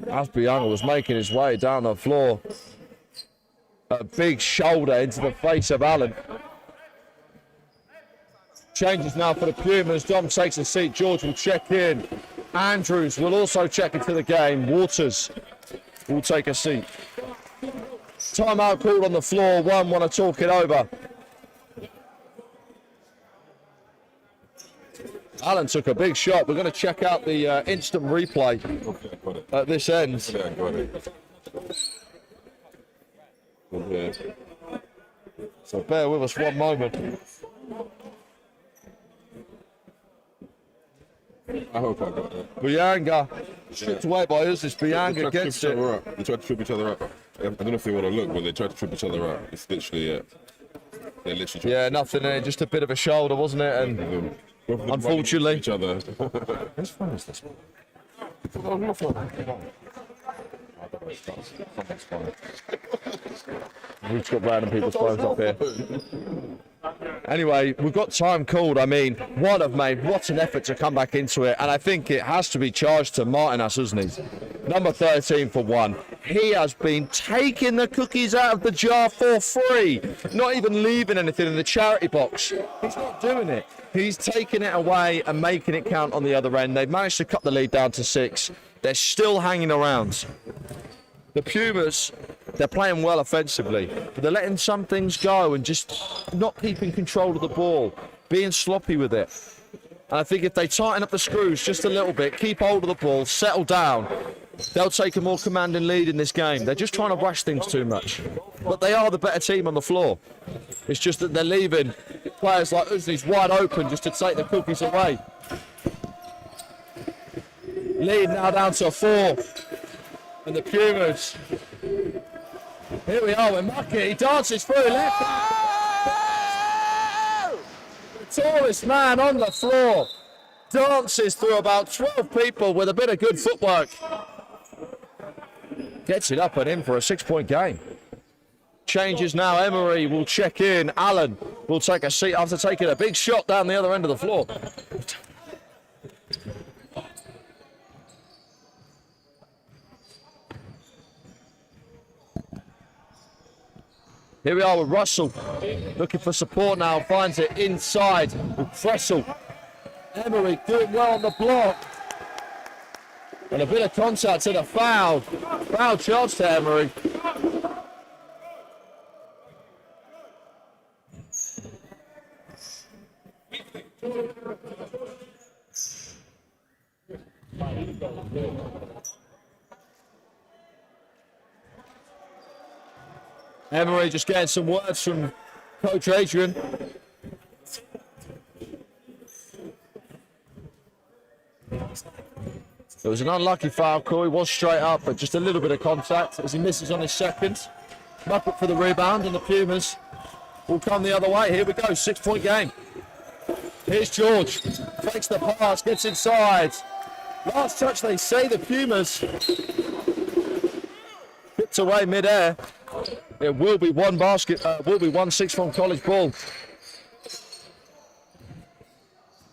Bianga was making his way down the floor, a big shoulder into the face of Allen. Changes now for the Pumas. Dom takes a seat. George will check in. Andrews will also check into the game. Waters will take a seat. Timeout called on the floor. One want to talk it over. Allen took a big shot. We're going to check out the instant replay at this end. Yeah, got it. Okay. So bear with us one moment. I hope I got that. Bianga stripped away by Uznis. Bianga gets it. They tried to trip each other up. I don't know if they want to look, but they tried to trip each other up. It's literally it. They literally. Yeah, nothing there. Just a bit of a shoulder, wasn't it? And unfortunately, each other. whose phone is this? We've got random people's phones up here. Anyway, we've got time called. I mean, what an effort to come back into it. And I think it has to be charged to Martinez Uznis. Number 13 for 1. He has been taking the cookies out of the jar for free. Not even leaving anything in the charity box. He's not doing it. He's taking it away and making it count on the other end. They've managed to cut the lead down to 6. They're still hanging around. The Pumas, they're playing well offensively, but they're letting some things go and just not keeping control of the ball. being sloppy with it. And I think if they tighten up the screws just a little bit, keep hold of the ball, settle down, they'll take a more commanding lead in this game. They're just trying to rush things too much. But they are the better team on the floor. It's just that they're leaving players like Uzni's wide open just to take the cookies away. Lead now down to 4. And the Pumas. Here we are with Muckett. He dances through left. The tallest man on the floor dances through about 12 people with a bit of good footwork. Gets it up and in for a 6-point game. Changes now. Emery will check in. Allen will take a seat after taking a big shot down the other end of the floor. Here we are with Russell, looking for support now, finds it inside with Fressel. Emery doing well on the block. And a bit of contact to the foul. Foul charge to Emery. Emery just getting some words from Coach Adrian. It was an unlucky foul call. He was straight up, but just a little bit of contact as he misses on his second. Muppet for the rebound, and the Pumas will come the other way. Here we go, 6-point game. Here's George. Fakes the pass, gets inside. Last touch, they say the Pumas. Picked away mid-air. It will be one 6-point college ball.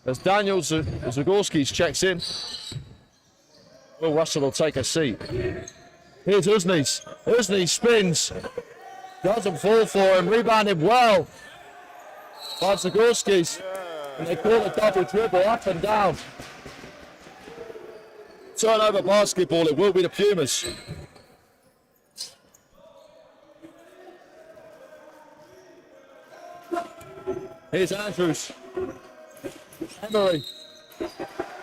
As Daniel Zagorskis checks in, Will Russell will take a seat. Here's Uzni's. Uzni spins. Doesn't fall for him. Rebounded well by Zagorskis. And they call a double dribble up and down. Turnover basketball. It will be the Pumas. Here's Andrews. Emery.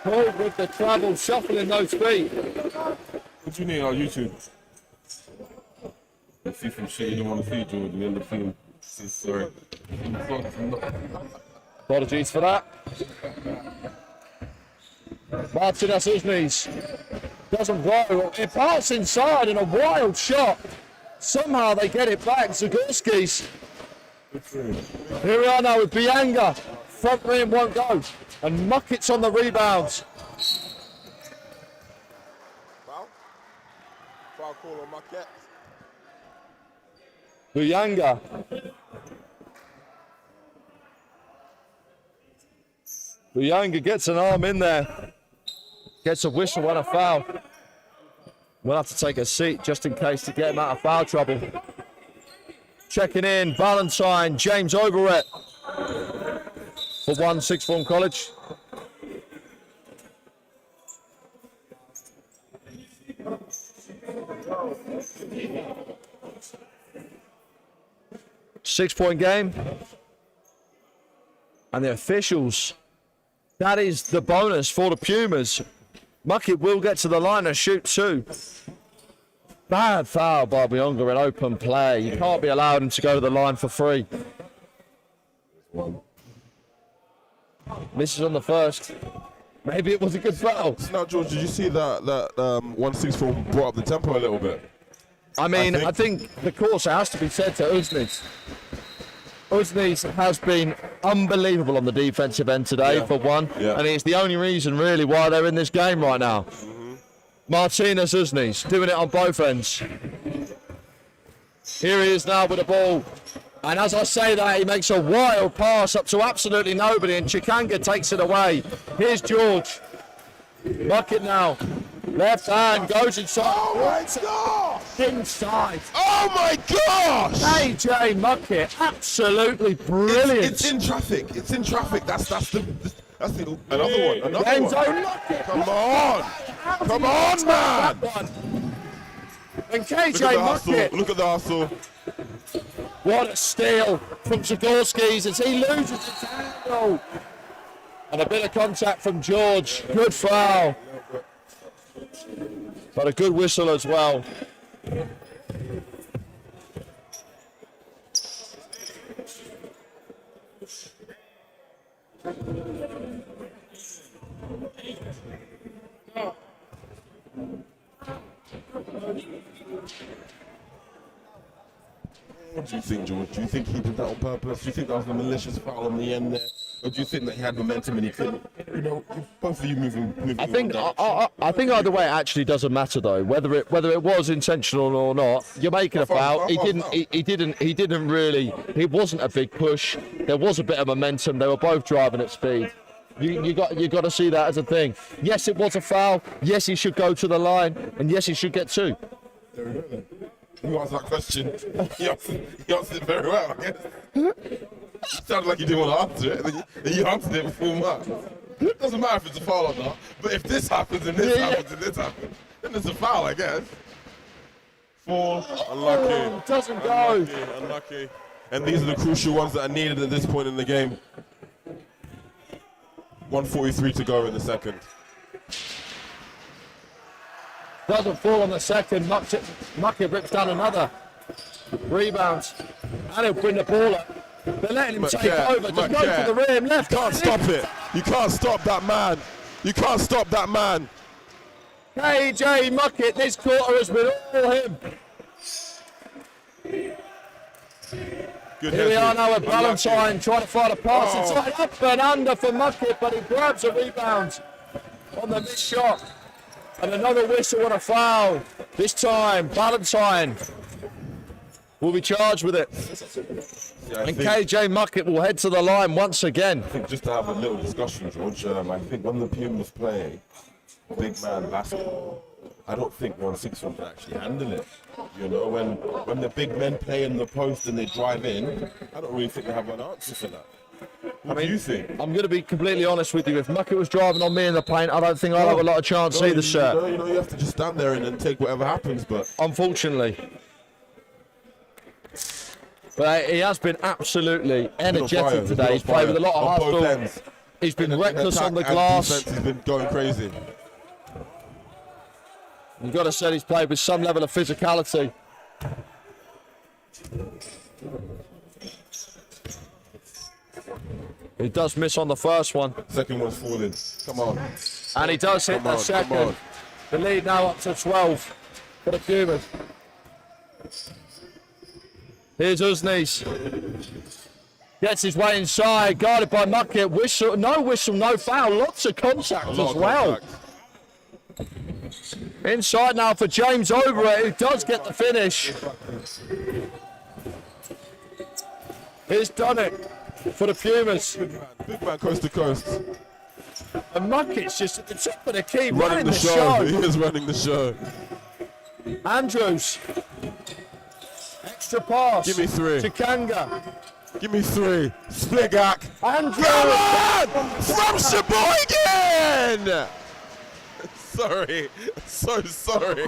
Pulled with the travel, shuffling those feet. What do you need on YouTube? I see some shit you don't want to see, George. You end up seeing. Sorry. Apologies for that. Martinez Uzni's doesn't go. It passes inside in a wild shot. Somehow they get it back. Zagorskis. Here we are now with Bianga. Front rim won't go. And Muckett's on the rebound. Foul? Foul call on Muckett. Bianga. Bianga gets an arm in there. Gets a whistle and a foul. We'll have to take a seat just in case to get him out of foul trouble. Checking in, Valentine, James Overett for 1 6-form college. Six-point game. And the officials, that is the bonus for the Pumas. Muckett will get to the line and shoot 2. Bad foul by Bianga in open play. You can't be allowed him to go to the line for free. Misses on the first. Maybe it was a good foul. Now, George, did you see that 1-6-4 brought up the tempo a little bit? I mean, I think the course has to be said to Uzni's. Uzni's has been unbelievable on the defensive end today, for one. Yeah. And it's the only reason, really, why they're in this game right now. Martinez Uzni's doing it on both ends. Here he is now with the ball. And as I say that, he makes a wild pass up to absolutely nobody, and Chikanga takes it away. Here's George. Muckett now. Left hand goes inside. Oh my gosh! Inside. Oh my gosh! AJ Muckett, absolutely brilliant. It's in traffic. It's in traffic. That's the another one. Another Enzo one. Muckett. Come on! Come on, man! That one. And Look at KJ the hustle. Muckett. Look at the hustle. What a steal from Zagorskis as he loses his hand. whistle. And a bit of contact from George. Good foul. But a good whistle as well. What do you think, George? Do you think he did that on purpose? Do you think that was a malicious foul on the end there? Or do you think that he had momentum and he couldn't? You know, both of you moving. I think either way it actually doesn't matter though. Whether it was intentional or not, you're making a foul. He didn't really. It wasn't a big push. There was a bit of momentum. They were both driving at speed. You got to see that as a thing. Yes, it was a foul. Yes, he should go to the line, and yes, he should get 2. There we go then. Who asked that question? He answered it very well, I guess. It sounded like you didn't want to answer it, and then you answered it with full marks. It doesn't matter if it's a foul or not, but if this happens and this happens and this happens, then it's a foul, I guess. 4, unlucky. Doesn't go. Unlucky. And these are the crucial ones that are needed at this point in the game. 1:43 to go in the second. Doesn't fall on the second. Muckett rips down another. Rebounds. And he'll bring the ball up. They're letting him take over. Just go for the rim. Left. You can't stop it. You can't stop that man. You can't stop that man. KJ Muckett, this quarter has been all him. Good Here we head are kick. now with Unlucky. Ballantyne trying to find a pass. Oh. Inside up and under for Muckett, but he grabs a rebound on the missed shot. And another whistle and a foul. This time, Ballantyne will be charged with it. Yeah, I And think- KJ Muckett will head to the line once again. I think just to have a little discussion, George, I think when the Pumas play big man basketball, I don't think 1-6 can actually handle it. You know, when the big men play in the post and they drive in, I don't really think they have an answer for that. What do you think? I'm going to be completely honest with you. If Muckett was driving on me in the paint, I don't think I'd have a lot of chance either, sir. You have to just stand there and then take whatever happens, but Unfortunately. But he has been absolutely energetic today. He's played with a lot of hustle. He's been reckless on the glass. Defense, he's been going crazy. You've got to say he's played with some level of physicality. He does miss on the first one. Second one's falling. Come on. And he does hit Come the on, come second. on. The lead now up to 12 for the Pumas. Here's Uznis. Gets his way inside, guarded by Muckett. Whistle, no foul. Lots of contact as well. Inside now for James Overett, who does get the finish. He's done it for the Pumas. Big man coast to coast. And Muckett's just at the top of the key, Running the show. He is running the show. Andrews. Extra pass. Give me 3. To Kanga. Give me 3. Spligak. Andrews. Come on! From Sheboygan! Sorry. So sorry.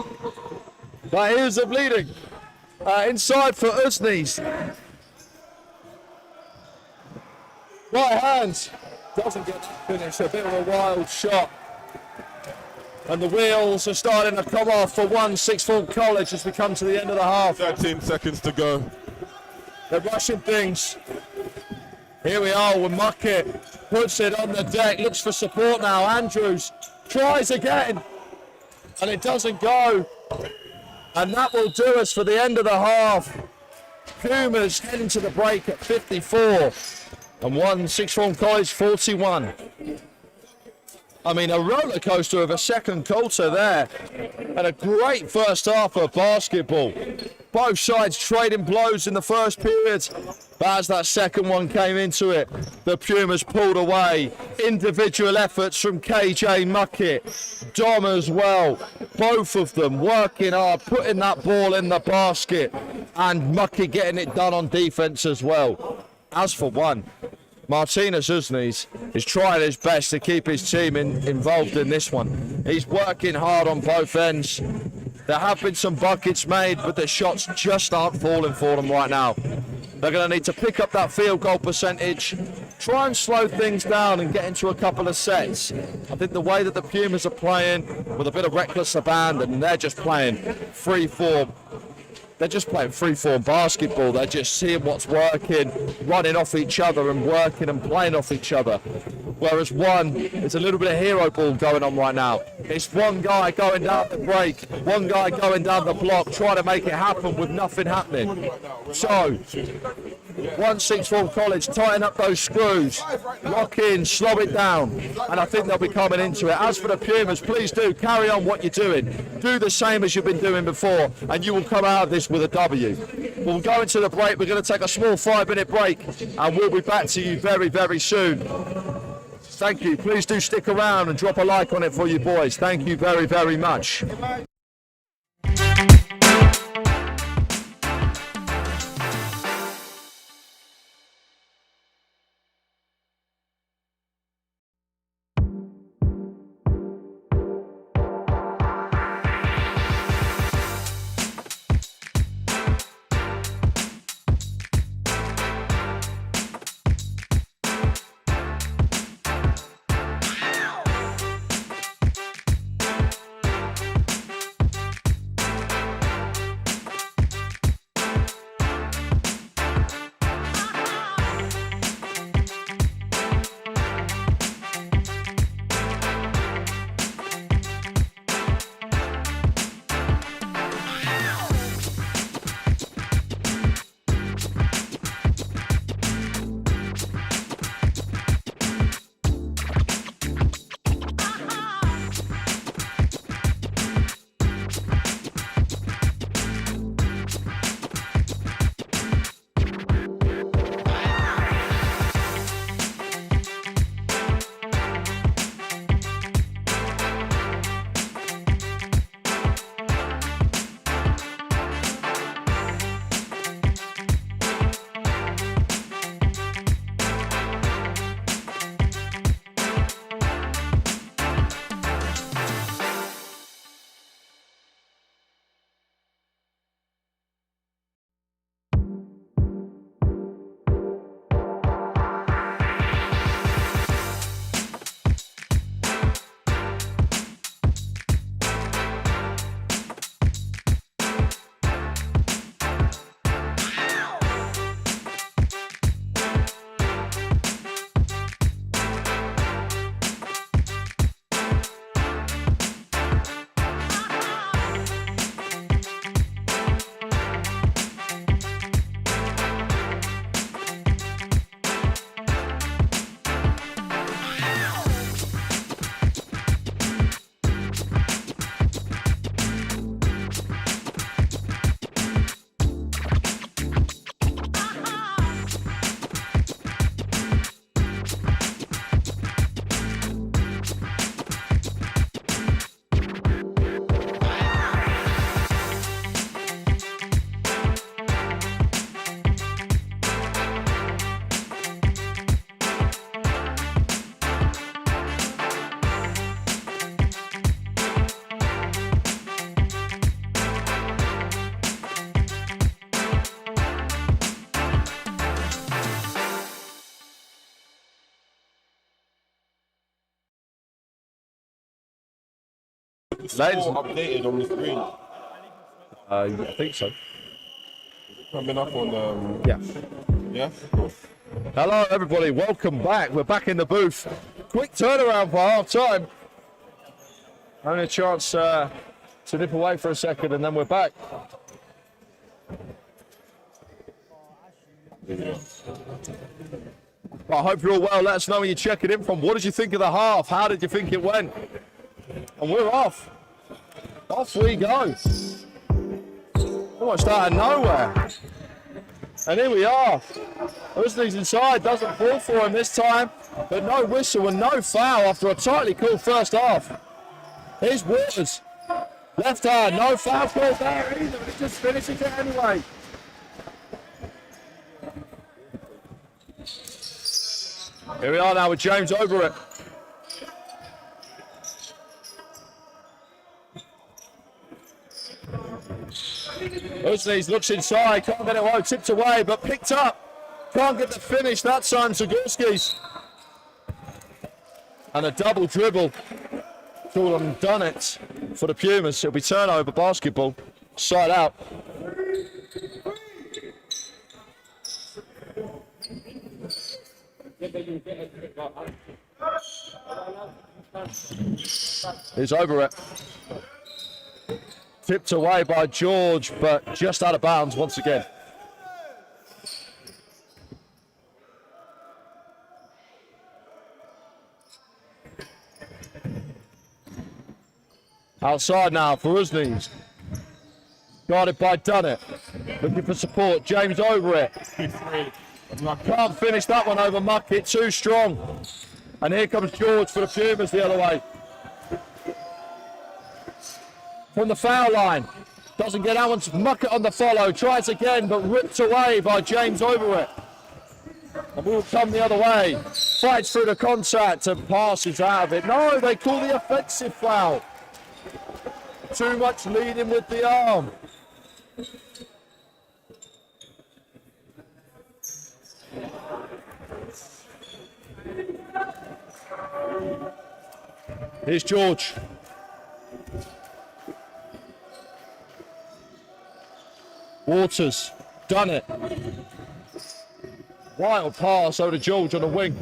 But here's the bleeding. Inside for Uznis. Right hand. Doesn't get the finish. A bit of a wild shot. And the wheels are starting to come off for 1-6 form college as we come to the end of the half. 13 seconds to go. They're rushing things. Here we are with Muckett. Puts it on the deck. Looks for support now. Andrews tries again. And it doesn't go. And that will do us for the end of the half. Pumas heading to the break at 54. And 1-6 form college 41. I mean, a roller coaster of a second quarter there. And a great first half of basketball. Both sides trading blows in the first period. But as that second one came into it, the Pumas pulled away. Individual efforts from KJ Muckett. Dom as well. Both of them working hard, putting that ball in the basket. And Muckett getting it done on defense as well. As for one, Martinez Uznis is trying his best to keep his team involved in this one. He's working hard on both ends. There have been some buckets made, but the shots just aren't falling for them right now. They're going to need to pick up that field goal percentage, try and slow things down and get into a couple of sets. I think the way that the Pumas are playing with a bit of reckless abandon, they're just playing free form. They're just playing free-form basketball. They're just seeing what's working, running off each other and working and playing off each other. Whereas one, there's a little bit of hero ball going on right now. It's one guy going down the break, one guy going down the block, trying to make it happen with nothing happening. So, 1-6-4 College, tighten up those screws, lock in, slow it down, and I think they'll be coming into it. As for the Pumas, please do carry on what you're doing. Do the same as you've been doing before, and you will come out of this with a W. We'll go into the break. We're going to take a small 5-minute break, and we'll be back to you very, very soon. Thank you. Please do stick around and drop a like on it for you boys. Thank you very, very much. Ladies, Updated on the screen. I think so. Coming up on Yeah. yeah. Hello, everybody. Welcome back. We're back in the booth. Quick turnaround for half time. Only a chance to nip away for a second, and then we're back. Well, I hope you're all well. Let us know where you're checking in from. What did you think of the half? How did you think it went? And we're off. Off we go. Almost out of nowhere. And here we are. Usley's inside, doesn't fall for him this time, but no whistle and no foul after a tightly called first half. Here's Waters. Left hand, no foul call there either, but he just finishes it anyway. Here we are now with James over it. Usnes looks inside, can't get it away, tipped away, but picked up. Can't get the finish that time, Zagorski's. And a double dribble. Jordan done it for the Pumas. It'll be turnover basketball, side out. He's over it. Tipped away by George, but just out of bounds once again. Outside now for Usnes. Guarded by Dunnett. Looking for support. James over it. Can't finish that one over Muckett. Too strong. And here comes George for the Pumas the other way. From the foul line. Doesn't get that one. Muckett on the follow. Tries again, but ripped away by James over it. And will come the other way. Fights through the contact and passes out of it. No, they call the offensive foul. Too much leading with the arm. Here's George. Waters, done it. Wild pass over to George on the wing.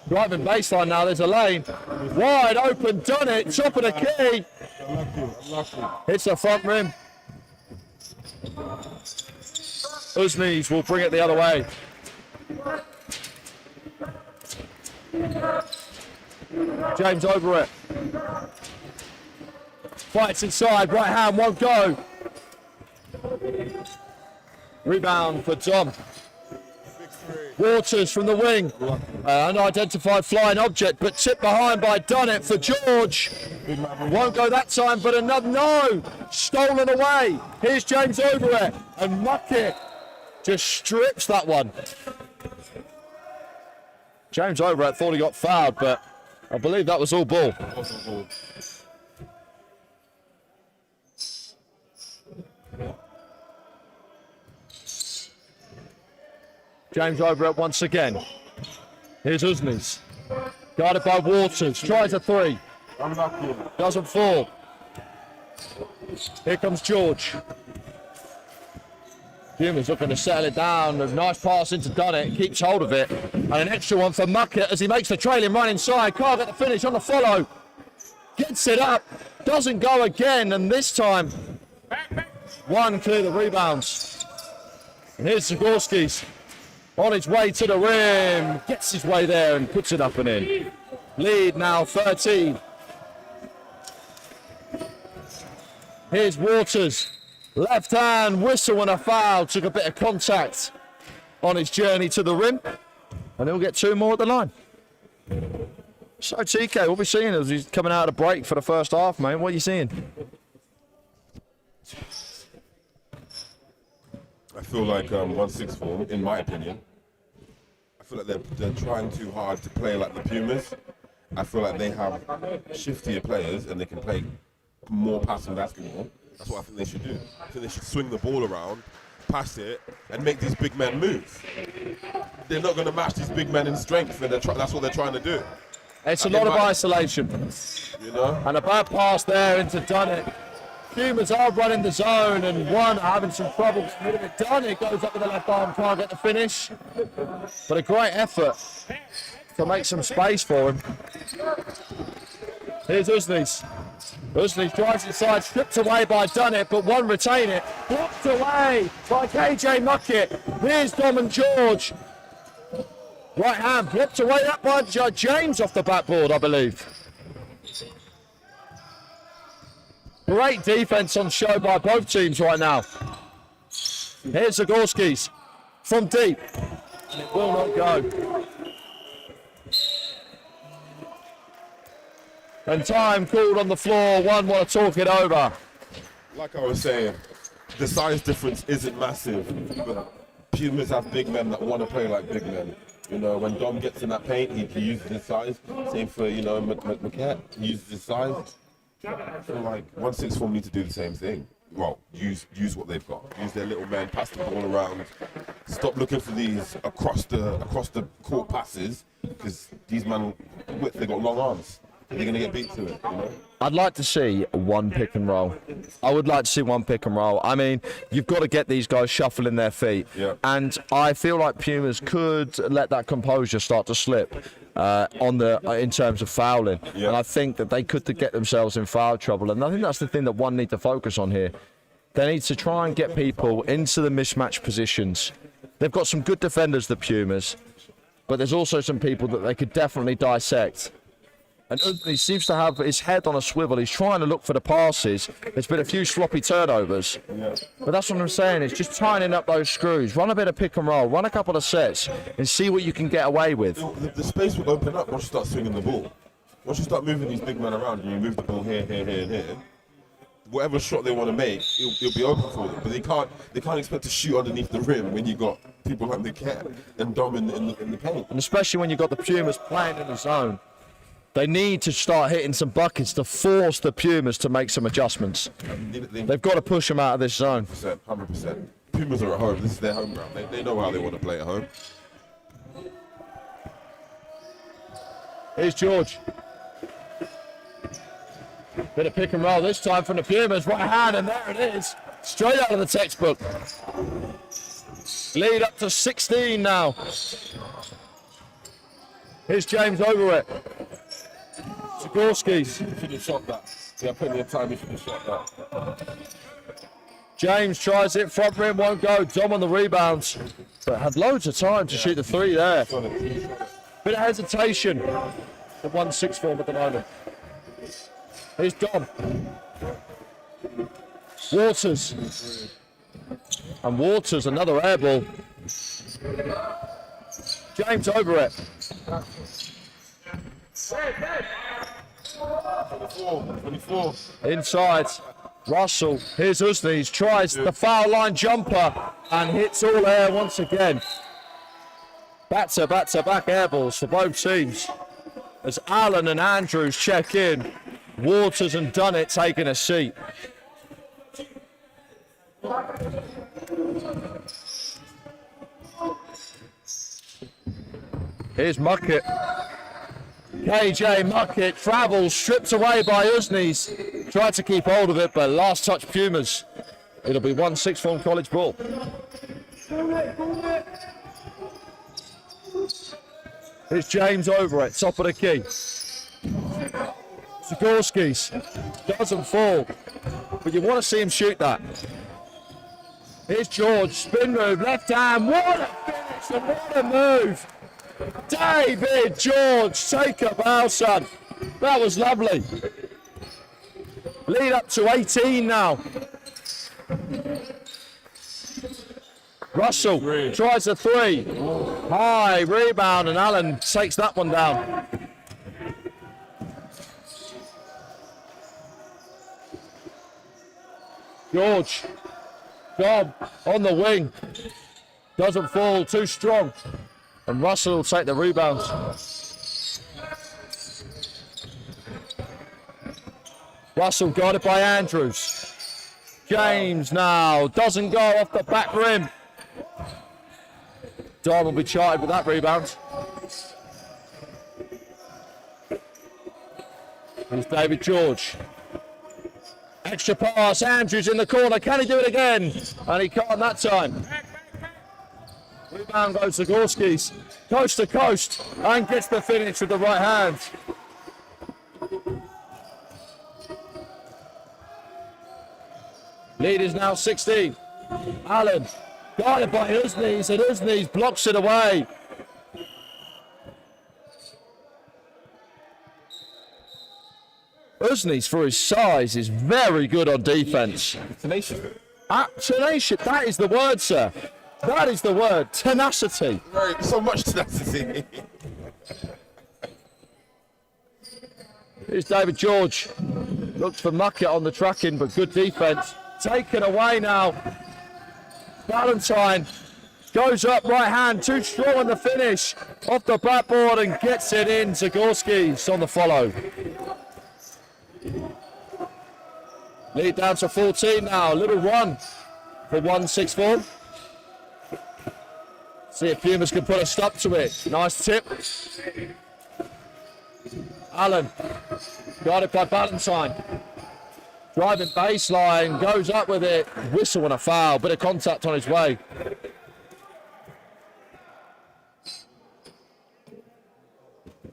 Driving baseline now, there's a lane. Wide open, done it, top of the key. Hits the front rim. Usnes will bring it the other way. James over it. Fights inside, right hand, won't go. Rebound for Tom. Waters from the wing. Unidentified flying object, but tipped behind by Dunnett for George. Won't go that time, but another, no! Stolen away. Here's James over it. And Muckett just strips that one. James over it thought he got fouled, but I believe that was all ball. James over it once again. Here's Usnes. Guarded by Waters. Tries a three. Doesn't fall. Here comes George. Pumas looking to settle it down. A nice pass into Dunnett. Keeps hold of it. And an extra one for Muckett as he makes the trailing run inside. Can't get the finish on the follow. Gets it up. Doesn't go again. And this time, one clear the rebounds. And here's Zagorski's. On his way to the rim, gets his way there and puts it up and in. Lead now 13. Here's Waters. Left hand whistle and a foul. Took a bit of contact on his journey to the rim. And he'll get two more at the line. So TK, what are we seeing as he's coming out of the break for the first half, mate? What are you seeing? I feel like 1-6-4, in my opinion. I feel like they're trying too hard to play like the Pumas. I feel like they have shiftier players and they can play more passing basketball. That's what I think they should do. I think they should swing the ball around, pass it, and make these big men move. They're not going to match these big men in strength, and that's what they're trying to do. It's a lot of isolation. You know? And a bad pass there into Dunnett. Pumas are running the zone and one having some trouble getting it done. It goes up with the left arm, can't get the finish. But a great effort to make some space for him. Here's Usnes. Usnes drives inside, stripped away by Dunnett, but won't retain it. Blocked away by KJ Muckett. Here's Dom and George. Right hand blocked away up by James off the backboard, I believe. Great defense on show by both teams right now. Here's Zagorski's from deep. And it will not go. And time called on the floor. One want to talk it over. Like I was saying, the size difference isn't massive, but Pumas have big men that want to play like big men. You know, when Dom gets in that paint, he uses his size. Same for, you know, McCat, he uses his size. I feel like 1-6-4 need to do the same thing. use what they've got. Use their little men, pass the ball around. Stop looking for these across the court passes, because these men, they got long arms. They're going to get beat to it, you know? I'd like to see one pick and roll. I would like to see one pick and roll. I mean, you've got to get these guys shuffling their feet. Yeah. And I feel like Pumas could let that composure start to slip in terms of fouling. Yeah. And I think that they could get themselves in foul trouble. And I think that's the thing that one need to focus on here. They need to try and get people into the mismatch positions. They've got some good defenders, the Pumas, but there's also some people that they could definitely dissect. And he seems to have his head on a swivel. He's trying to look for the passes. There's been a few sloppy turnovers. Yeah. But that's what I'm saying. It's just tightening up those screws. Run a bit of pick and roll. Run a couple of sets and see what you can get away with. The space will open up once you start swinging the ball. Once you start moving these big men around and you move the ball here, here, here, and here, whatever shot they want to make, it'll be open for them. But they can't expect to shoot underneath the rim when you got people like the Cat and Dom in the paint. And especially when you've got the Pumas playing in the zone. They need to start hitting some buckets to force the Pumas to make some adjustments. They've got to push them out of this zone. 100%. Pumas are at home. This is their home ground. They know how they want to play at home. Here's George. Bit of pick and roll this time from the Pumas. Right hand, and there it is. Straight out of the textbook. Lead up to 16 now. Here's James over it. Zagorski's. Should have shot that. Yeah, plenty of time. He should have shot that. James tries it, front rim won't go. Dom on the rebounds, but had loads of time to shoot the three there. Bit of hesitation. The 1-6 form at the moment. Here's Dom. Waters. And Waters, another air ball. James over it. 24. Inside. Russell. Here's Usnes. Tries the foul line jumper and hits all air once again. Back-to-back air balls for both teams. As Allen and Andrews check in. Waters and Dunnett taking a seat. Here's Muckett. KJ Muckett travels, stripped away by Usnes. Tried to keep hold of it, but last touch Pumas. It'll be 1-6 form college ball. Here's James over it, top of the key. Zagorski's doesn't fall, but you want to see him shoot that. Here's George, spin move, left hand, what a finish and what a move. David George, take a bow, son. That was lovely. Lead up to 18 now. Russell tries a three. High rebound, and Allen takes that one down. George, Dom on the wing. Doesn't fall, too strong. And Russell will take the rebounds. Russell guarded by Andrews. James now doesn't go off the back rim. Dom will be charted with that rebound. Here's David George. Extra pass, Andrews in the corner. Can he do it again? And he can't that time. Rebound goes to Zagorski's. Coast to coast. And gets the finish with the right hand. Lead is now 16. Allen, guarded by Usnes, and Usnes blocks it away. Usnes, for his size, is very good on defense. Tenacious. Tenacious, that is the word, sir. That is the word, tenacity. So much tenacity. Here's David George. Looks for Muckett on the tracking, but good defense. Taken away now. Valentine goes up, right hand, too strong on the finish. Off the backboard and gets it in. Zagorski's on the follow. Lead down to 14 now. Little run for 164. See if Pumas can put a stop to it. Nice tip. Allen, guarded by Ballantyne. Driving baseline, goes up with it. Whistle and a foul. Bit of contact on his way.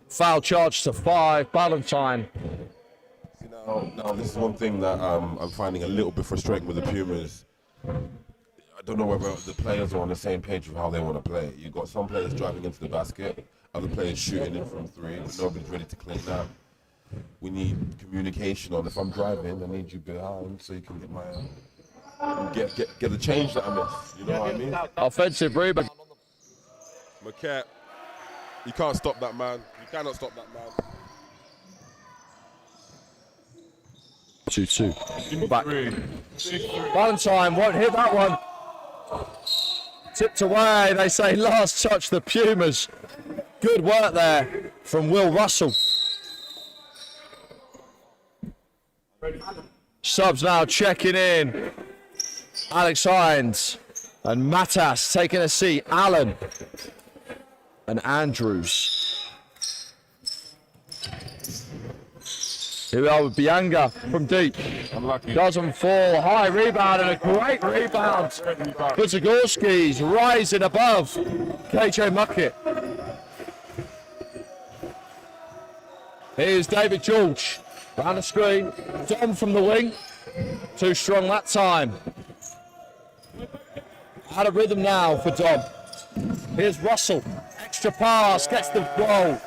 Foul charge to 5. Ballantyne. Now, this is one thing that I'm finding a little bit frustrating with the Pumas. I don't know whether the players are on the same page with how they want to play. You've got some players driving into the basket, other players shooting in from 3. Nobody's ready to clean that. We need communication on. If I'm driving, I need you behind so you can get my get the change that I missed. You know what I mean? Offensive rebound. Marquette, you can't stop that man. You cannot stop that man. 2-2. Back. Ballantyne won't hit that one. Tipped away. They say last touch the Pumas. Good work there from Will Russell. Subs now checking in. Alex Hines and Matas taking a seat. Allen and Andrews. Here we are with Bianga from deep. Unlucky. Doesn't fall. High rebound and a great rebound. For Zagorski's rising above KJ Muckett. Here's David George. Round the screen. Dom from the wing. Too strong that time. Out of rhythm now for Dom. Here's Russell. Extra pass. Gets the goal.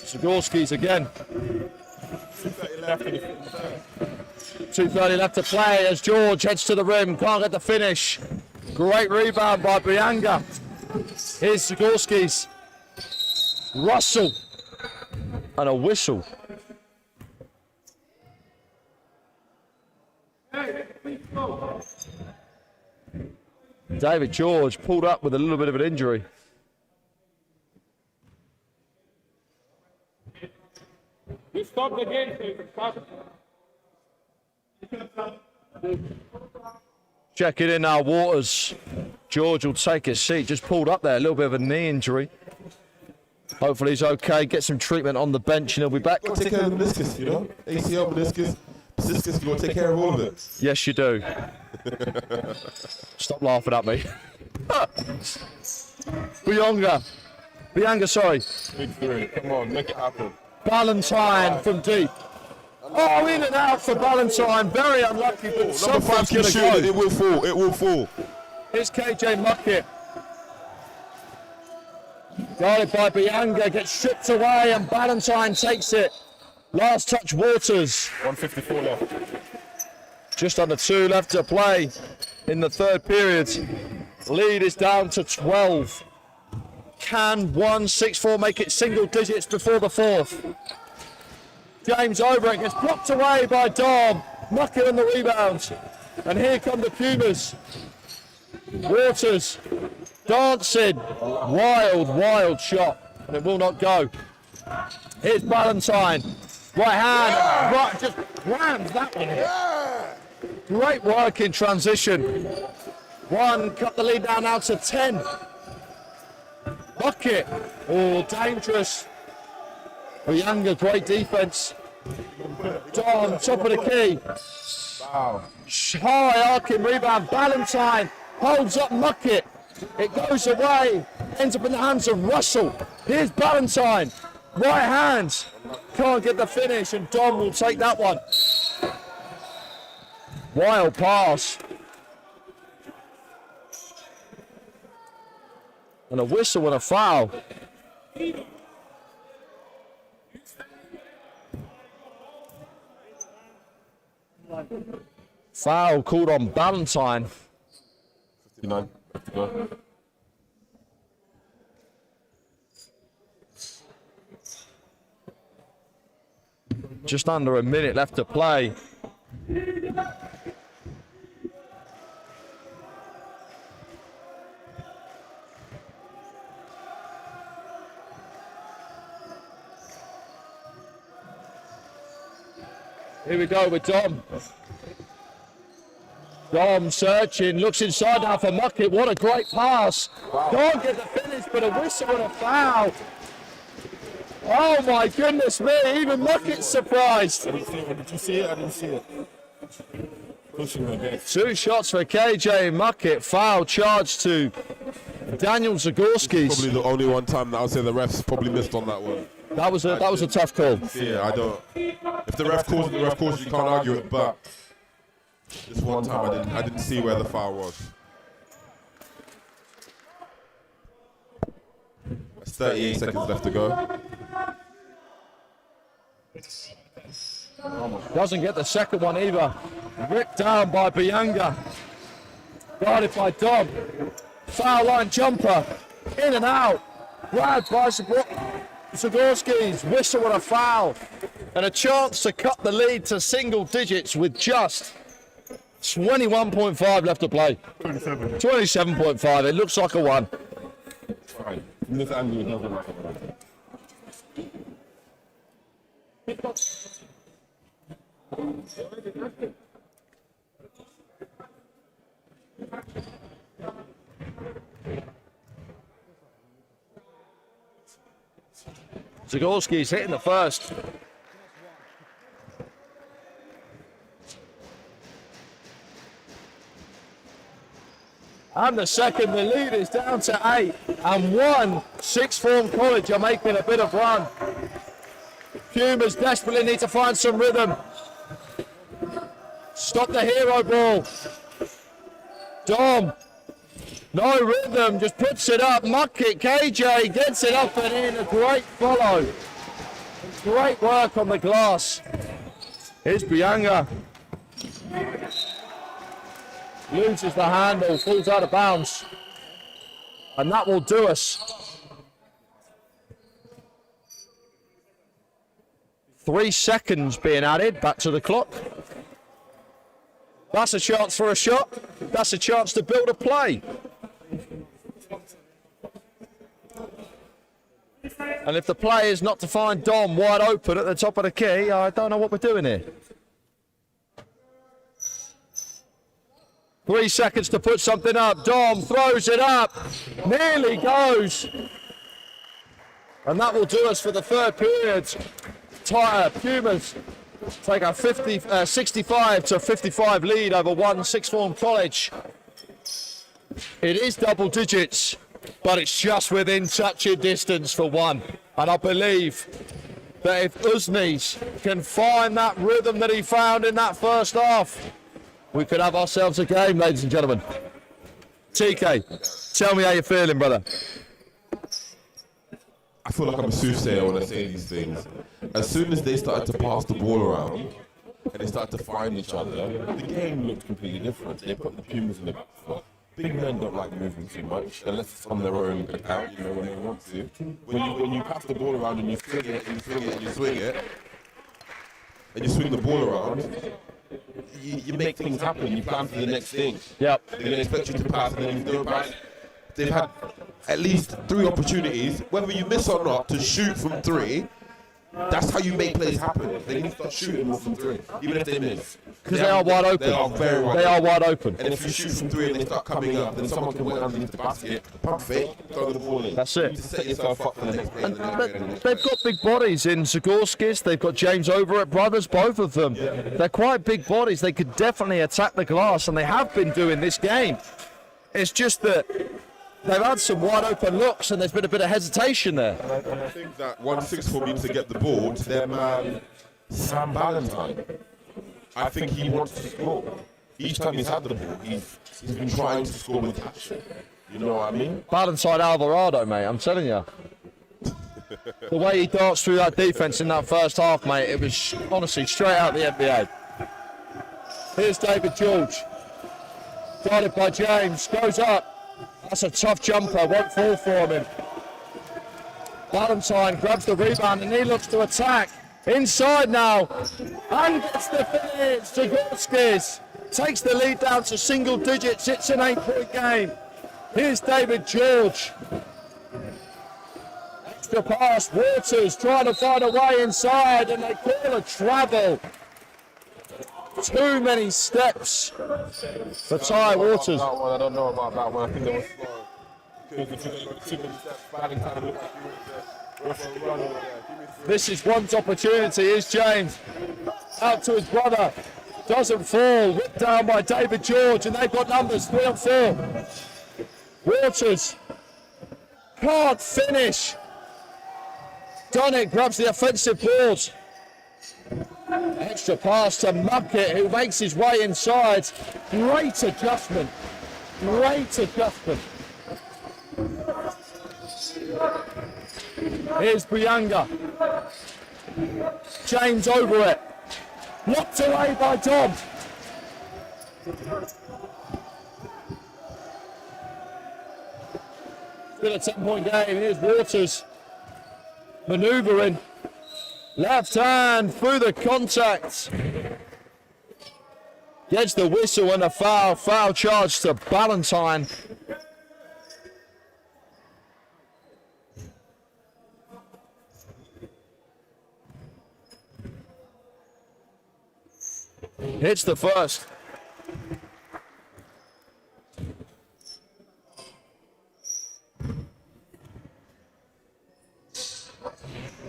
Zagorski's again. 2:30 left to play as George heads to the rim. Can't get the finish. Great rebound by Bianga. Here's Zagorski's. Russell. And a whistle. David George pulled up with a little bit of an injury. You stop the game, so you can stop. Checking in now, Waters. George will take his seat. Just pulled up there, a little bit of a knee injury. Hopefully he's okay. Get some treatment on the bench and he'll be back. Got to take care of the meniscus, you know? ACL, meniscus, meniscus, you got to take care of all of it. Yes, you do. Stop laughing at me. Bianga, sorry. Big 3, come on, make it happen. Ballantyne from deep. Oh, in and out for Ballantyne. Very unlucky, but Number 5 something's can going to shoot go. it, it will fall, it will fall. Here's KJ Muckett. Guarded by Bianga, gets stripped away and Ballantyne takes it. Last touch Waters. 154 left. Just under 2 left to play in the third period. Lead is down to 12. Can 164 make it single digits before the fourth? James over it, gets blocked away by Dom. Muckett on the rebound. And here come the Pumas. Waters dancing. Wild shot. And it will not go. Here's Ballantyne. Right hand. Right, just rams that one in. Great work in transition. Cut the lead down now to 10. Bucket. Oh, dangerous. Bianga, great defense. Dom, top of the key. Wow. High arcing rebound. Ballantyne holds up Muckett. It goes away. Ends up in the hands of Russell. Here's Ballantyne. Right hand. Can't get the finish, and Dom will take that one. Wild pass. And a whistle and a foul. Foul called on Ballantyne. 59. Just under a minute left to play. Here we go with Dom. Dom searching, looks inside now for Muckett. What a great pass. Can't get the finish, but a whistle and a foul. Oh my goodness me, even Muckett's surprised. Did you see it? I didn't see it. Pushing my head. 2 shots for KJ Muckett. Foul charge to Daniel Zagorski. Probably the only one time that I would say the refs probably missed on that one. That was a tough call. Yeah, I don't. If the ref calls, you can't argue it. But this one time, I didn't see where the foul was. There's 38 seconds left to go. Doesn't get the second one either. Ripped down by Bianga. Guarded by Dom. Foul line jumper. In and out. Grabbed by Zagorski's. Whistle and a foul. And a chance to cut the lead to single digits with just 21.5 left to play. 27.5. It looks like a 1. Right. From this angle, it doesn't look like a Zagorski's hitting the first. And the second, the lead is down to 8. And 1 sixth form college are making a bit of run. Pumas desperately need to find some rhythm. Stop the hero ball. Dom. No rhythm, just puts it up. Muckett, KJ gets it up and in. A great follow. Great work on the glass. Here's Bianga. Loses the handle, falls out of bounds. And that will do us. 3 seconds being added back to the clock. That's a chance for a shot. That's a chance to build a play. And if the play is not to find Dom wide open at the top of the key, I don't know what we're doing here. 3 seconds to put something up. Dom throws it up. Nearly goes. And that will do us for the third period. Pumas take a 65 to 55 lead over 1 sixth form college. It is double digits, but it's just within touching distance for 1. And I believe that if Uznis can find that rhythm that he found in that first half, we could have ourselves a game, ladies and gentlemen. TK, tell me how you're feeling, brother. I feel like I'm a soothsayer when I say these things. As soon as they started to pass the ball around and they started to find each other, the game looked completely different. They put the Pumas in the back foot. Big men don't like moving too much unless it's on their own account, you know, when they want to. When you pass the ball around and you fling it and you swing it and you swing it, and you swing the ball around, you make things happen. You plan for the next thing. Yep. They're going to expect you to pass and then you do it right. They've had at least 3 opportunities, whether you miss or not, to shoot from 3. That's how you make plays happen. They need to start shooting more from 3, even if they miss. Because they are wide open. They are very wide They are wide open. And if you shoot from 3 and they start coming up, then someone can wait underneath the basket, pump fake, throw the ball in. That's You it. need to set yourself up for the next play. But they've got big bodies in Zagorski's. They've got James Overett brothers, both of them. They're quite big bodies. They could definitely attack the glass, and they have been doing this game. It's just that they've had some wide open looks, and there's been a bit of hesitation there. And I think that 1 6 for me to get the ball to their man, Sam Ballantyne. I think he wants to score. Each time he's had the ball, he's been trying to score with passion. You know what I mean? Ballantyne Alvarado, mate, I'm telling you. The way he darts through that defence in that first half, mate, it was honestly straight out the NBA. Here's David George. Guarded by James, goes up. That's a tough jumper, won't fall for him. Ballantyne grabs the rebound and he looks to attack. Inside now, and gets the finish. Zagorski's takes the lead down to single digits. It's an 8-point game. Here's David George. Extra pass, Waters trying to find a way inside, and they call a travel. Too many steps for Ty Waters. That one, I don't know about that one. I think that was slow. Because if you got too many steps, Valentine looked like he was just run over there. Give me three. This is one's opportunity. Here's James. Out to his brother. Doesn't fall. Whipped down by David George, and they've got numbers 3 on 4. Waters can't finish. Donnick grabs the offensive board. Extra pass to Muckett, who makes his way inside. Great adjustment. Great adjustment. Here's Buyanga. James over it. Knocked away by Dom. Still a 10-point game. Here's Waters. Manoeuvring. Left hand through the contact. Gets the whistle and a foul. Foul charge to Ballantyne. Hits the first.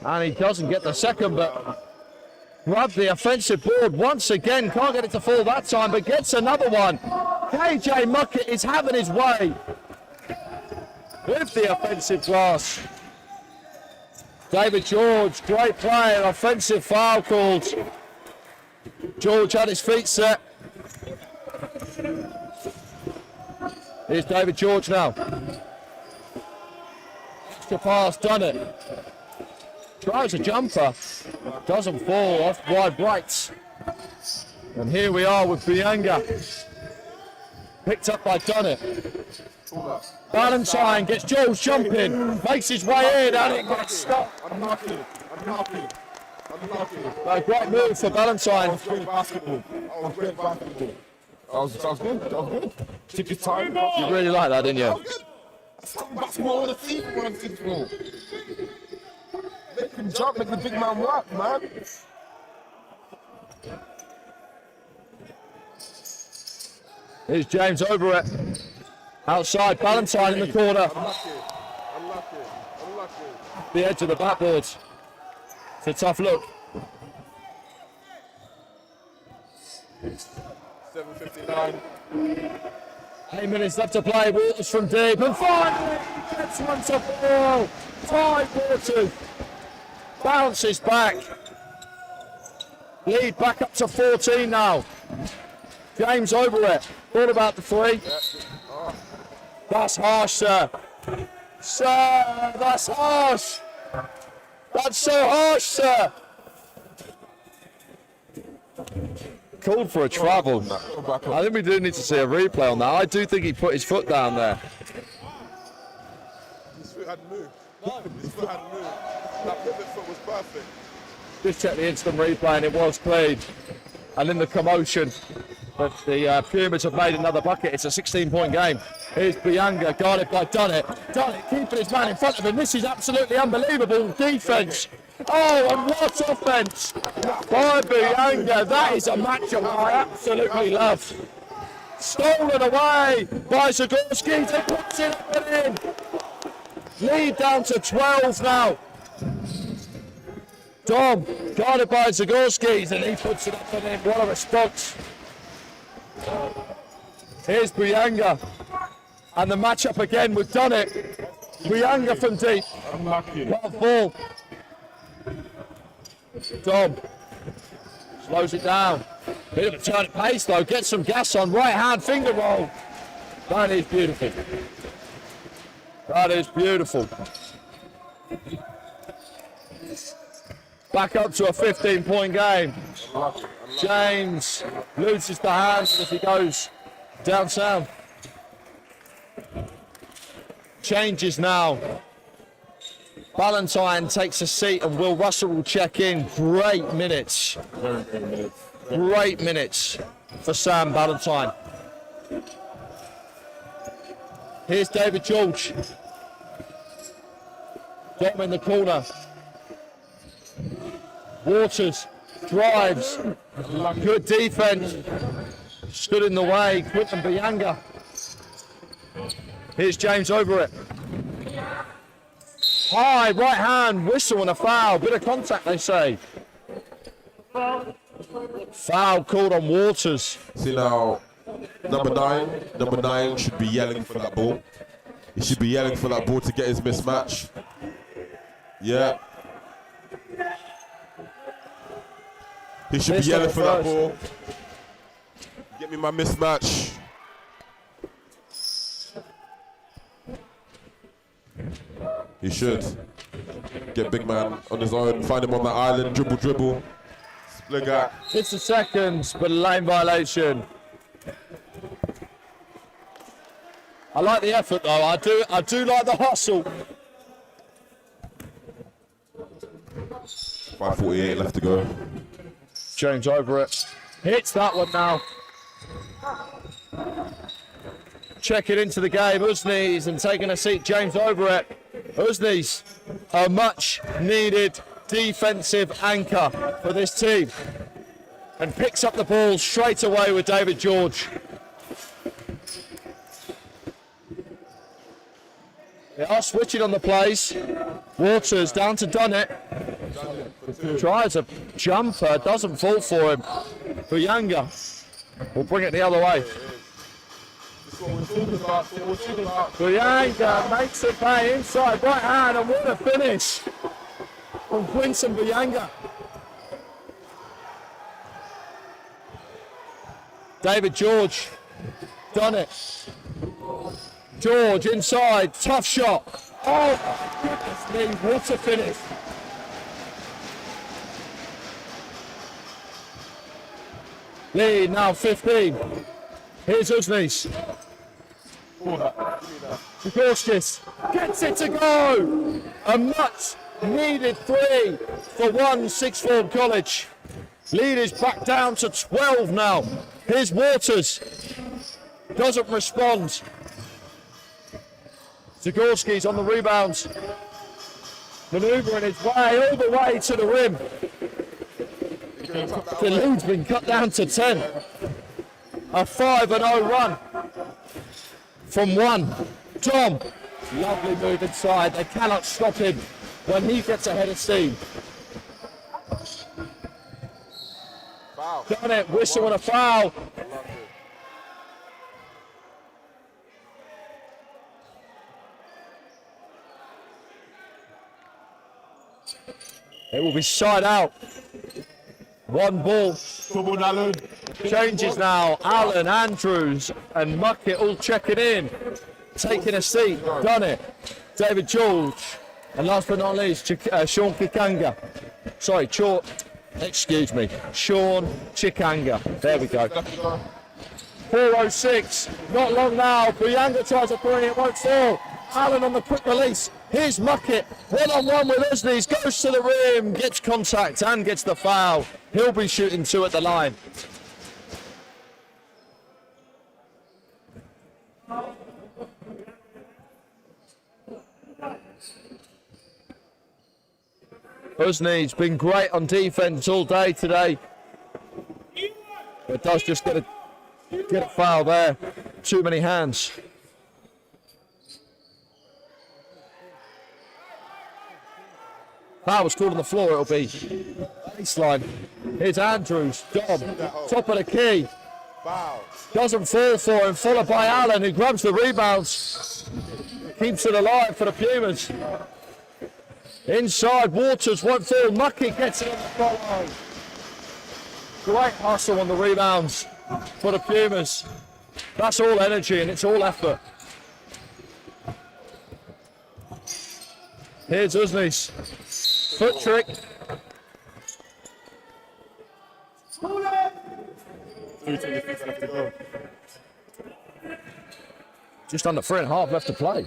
And he doesn't get the second, but grabbed the offensive board once again. Can't get it to fall that time, but gets another one. KJ Muckett is having his way with the offensive glass. David George, great play, an offensive foul called. George had his feet set. Here's David George now. Extra pass, done it. Tries a jumper, doesn't fall, off wide right. And here we are with Buyanga. Picked up by Dunnett. Ballantyne gets Jules jumping, makes his way in, and it gets stopped. Unlucky. A great move for Ballantyne. Great basketball. That was good. Took your time. You really like that, didn't you? Basketball with a team runs this ball. Make him jump, make the big man work, man. Here's James over it. Outside, Ballantyne in the corner. Unlucky. The edge of the backboard. It's a tough look. 7:59. 8 minutes left to play. Waters from deep. And finally gets one to fall. Ty Waters bounces back. Lead back up to 14 now. James over it. Thought about the three. That's harsh, sir. Sir, that's harsh. That's so harsh, sir. Called for a travel. I think we do need to see a replay on that. I do think he put his foot down there. His foot hadn't moved. His foot hadn't moved. That pivot foot was perfect. Just check the instant replay and it was played. And in the commotion, but the Pumas have made another bucket. It's a 16-point game. Here's Buyanga, guarded by Dunnett. Dunnett keeping his man in front of him. This is absolutely unbelievable defense. Oh, and what offense by Buyanga. That is a matchup I absolutely love. Stolen away by Zagorski. He puts it up and in. Lead down to 12 now. Dom, guarded by Zagorski, and he puts it up and in. What a response. Here's Buyanga. And the matchup again with Dunnett. Buyanga from deep. What a ball. Dom slows it down. Bit of a turn of pace though. Gets some gas on. Right hand finger roll. That is beautiful. That is beautiful. Back up to a 15-point game. James loses the hands as he goes down south. Changes now. Ballantyne takes a seat and Will Russell will check in. Great minutes. Great minutes for Sam Ballantyne. Here's David George. Dom in the corner. Waters drives, good defense, stood in the way, Quinton Bianga. Here's James over it. High, right hand, whistle and a foul, bit of contact they say. Foul called on Waters. See now, number nine should be yelling for that ball. He should be yelling for that ball to get his mismatch. Yeah. He should be yelling for that ball. Get me my mismatch. He should. Get big man on his own, find him on the island, dribble. Split guy. It's a seconds, but a lane violation. I like the effort though, I do like the hustle. 5:48 left to go. James over it. Hits that one now. Check it into the game, Usnes, and taking a seat, James over it. Usnes, a much needed defensive anchor for this team. And picks up the ball straight away with David George. They are switching on the plays. Waters down to Dunnett. Tries a jumper, doesn't fall for him. Buyanga will bring it the other way. Buyanga makes it pay inside right hand, and what a finish from Quinton Buyanga. David George, Dunnett. George inside, tough shot. Oh, goodness me, what a finish. Lead now 15. Here's Usnes. Gorskis gets it to go. A much needed three for one sixth form college. Lead is back down to 12 now. Here's Waters. Doesn't respond. Zagorski's on the rebounds. Manoeuvring his way all the way to the rim. The lead's been cut down to 10. A 5-0 run from one. Tom, lovely move inside. They cannot stop him when he gets ahead of steam. Foul. Done it, whistle and a foul. It will be side out. One ball. Changes now. Allen, Andrews, and Muckett all checking in. Taking a seat. Done it. David George. And last but not least, Sean Chikanga. Sorry, Sean Chikanga. There we go. 4:06. Not long now. Buyanga tries a three. It won't fall. Allen on the quick release. Here's Muckett, one-on-one with Usnes, goes to the rim, gets contact and gets the foul. He'll be shooting two at the line. Usnes been great on defense all day today. But does just get a foul there. Too many hands. Foul was called on the floor, it'll be baseline. Here's Andrews, Dom, top of the key. Foul. Doesn't fall for him, followed by Allen, who grabs the rebounds. Keeps it alive for the Pumas. Inside, Waters won't fall. Muckey gets it on the front line. Great hustle on the rebounds for the Pumas. That's all energy and it's all effort. Here's Usnes. Foot trick. Just under 3.5 left to play.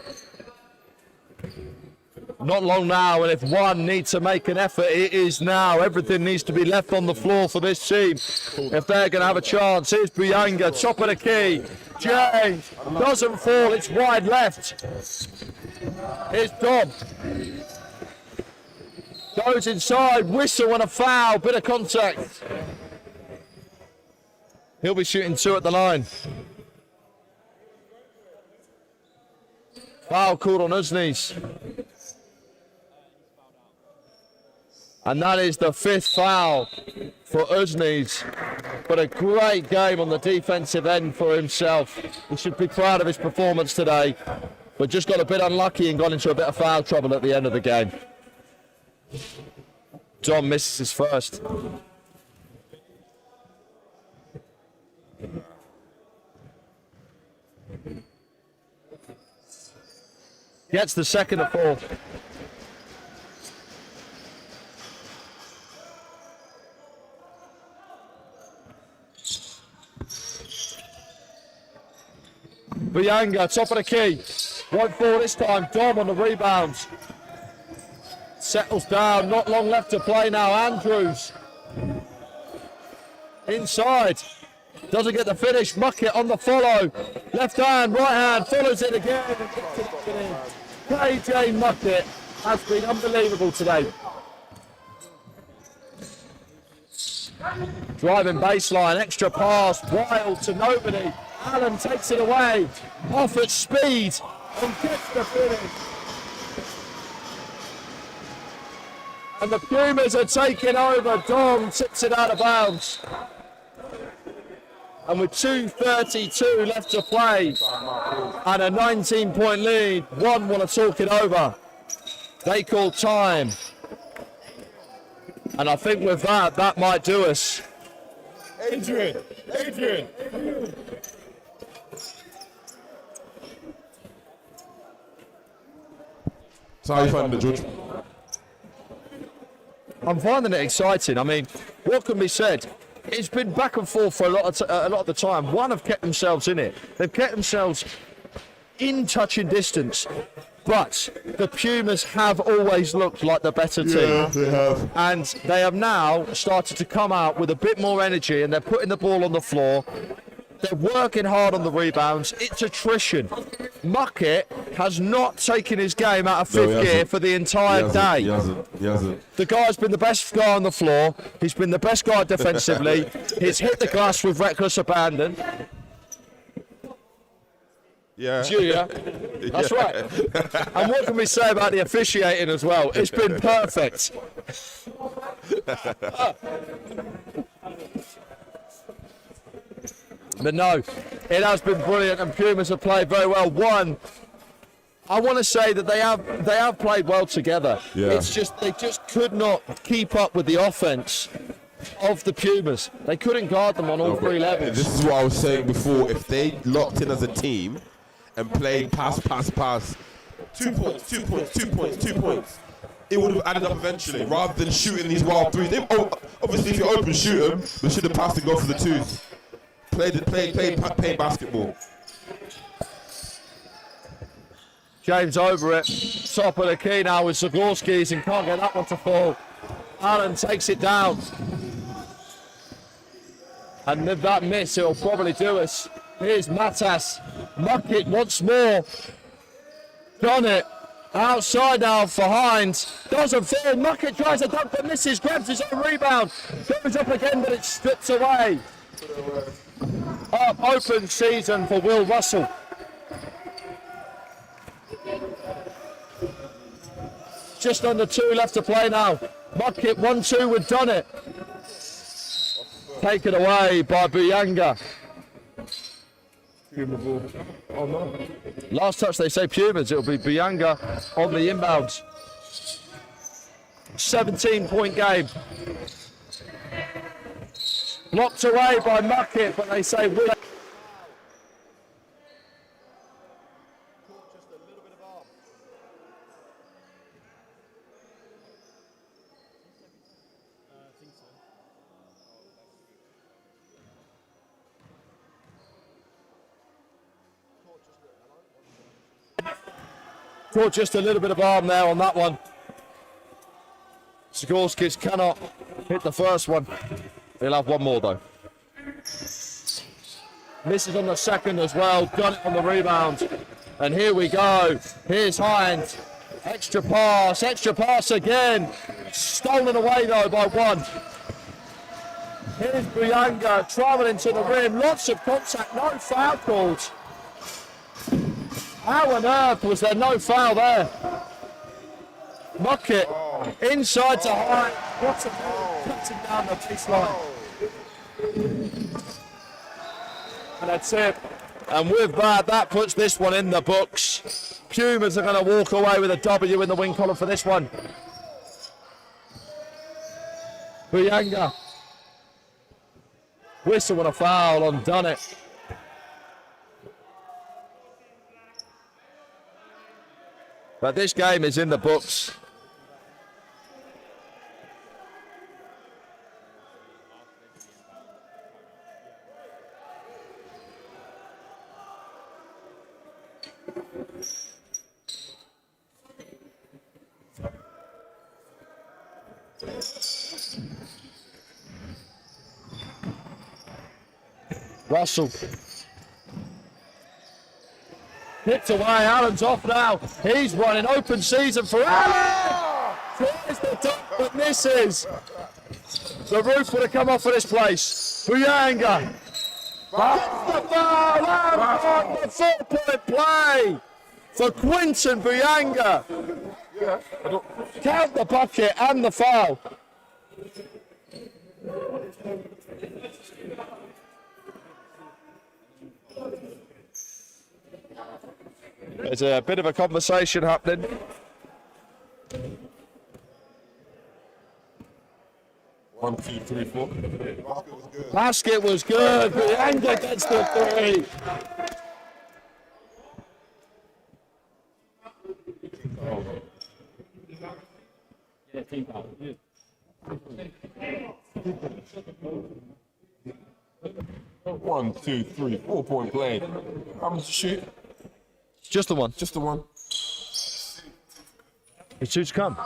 Not long now, and if one needs to make an effort, it is now. Everything needs to be left on the floor for this team if they're going to have a chance. Here's Buyanga, top of the key. James doesn't fall, it's wide left. Here's Dom. Goes inside, whistle and a foul, bit of contact. He'll be shooting 2 at the line. Foul called on Uzni's. And that is the 5th foul for Uzni's. But a great game on the defensive end for himself. He should be proud of his performance today, but just got a bit unlucky and got into a bit of foul trouble at the end of the game. Dom misses his first. Gets the second of 4. Buyanga, top of the key. Won't fall this time. Dom on the rebounds. Settles down. Not long left to play now. Andrews. Inside. Doesn't get the finish. Muckett on the follow. Left hand, right hand. Follows it again. KJ Muckett has been unbelievable today. Driving baseline. Extra pass. Wild to nobody. Allen takes it away, off at speed, and gets the finish. And the Pumas are taking over. Dom tips it out of bounds. And with 2:32 left to play, and a 19-point lead, one want to talk it over. They call time. And I think with that, that might do us. Adrian. So how you finding it, George? I'm finding it exciting. I mean, what can be said? It's been back and forth for a lot of the time. One have kept themselves in it. They've kept themselves in touching distance. But the Pumas have always looked like the better team. Yeah, they have. And they have now started to come out with a bit more energy, and they're putting the ball on the floor. They're working hard on the rebounds. It's attrition. Muckett has not taken his game out of fifth gear for the entire day. He hasn't. The guy's been the best guy on the floor. He's been the best guy defensively. He's hit the glass with reckless abandon. Yeah. Julia. That's right. And what can we say about the officiating as well? It's been perfect. But no, it has been brilliant, and Pumas have played very well. One, I want to say that they have played well together. Yeah. It's just they just could not keep up with the offense of the Pumas. They couldn't guard them on all 3 levels. This is what I was saying before. If they locked in as a team and played pass, 2 points, it would have added up eventually, rather than shooting these wild threes. Obviously, if you open, shoot them, but should have passed and go for the twos. Played basketball. James over it. Top of the key now with Zagorski's, and can't get that one to fall. Allen takes it down. And with that miss, it'll probably do us. Here's Matas. Muckett once more. Done it. Outside now for Hines. Doesn't fall. Muckett tries a dunk but misses. Grabs his own rebound. Goes up again, but it's stripped away. Open season for Will Russell. Just under 2 left to play now. Muckett 1-2 with done it. Taken away by Buyanga. Last touch, they say Pumas. It'll be Buyanga on the inbounds. 17-point game. Blocked away by Muckett, but they say Will. Caught just a little bit of arm there on that one. Zagorskis cannot hit the first one. He'll have one more though. Misses on the second as well. Done it on the rebound. And here we go. Here's Hines. Extra pass again. Stolen away though by one. Here's Buyanga travelling to the rim. Lots of contact, no foul called. How on earth was there no foul there? Muckett inside to high. What a move, cuts him down the baseline. And that's it. And with that puts this one in the books. Pumas are going to walk away with a W in the win column for this one. Buyanga. Whistle and a foul on Dunnett. But this game is in the books. Russell. Picked away, Allen's off now. He's running open season for Allen! Here's the dunk that misses. The roof would have come off of this place. Buyanga. That's the foul! And the 4-point play for Quinton Buyanga. Count the bucket and the foul. There's a bit of a conversation happening. One, two, three, four. Basket was good. Buyanga gets the three. One, two, three, 4-point play. How much to shoot? Just the one. Just the one. It's two to come.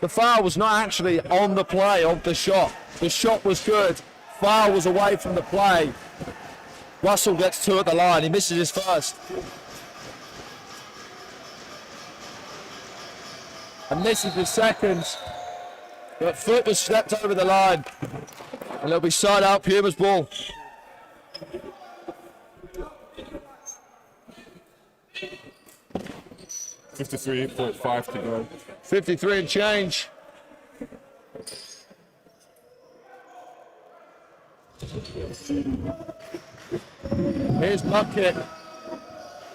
The foul was not actually on the play of the shot. The shot was good. Foul was away from the play. Russell gets two at the line. He misses his first. And this is the second. But foot was stepped over the line. And it'll be side out Pumas ball. $53.5 to go. 53 and change. Here's Muckett.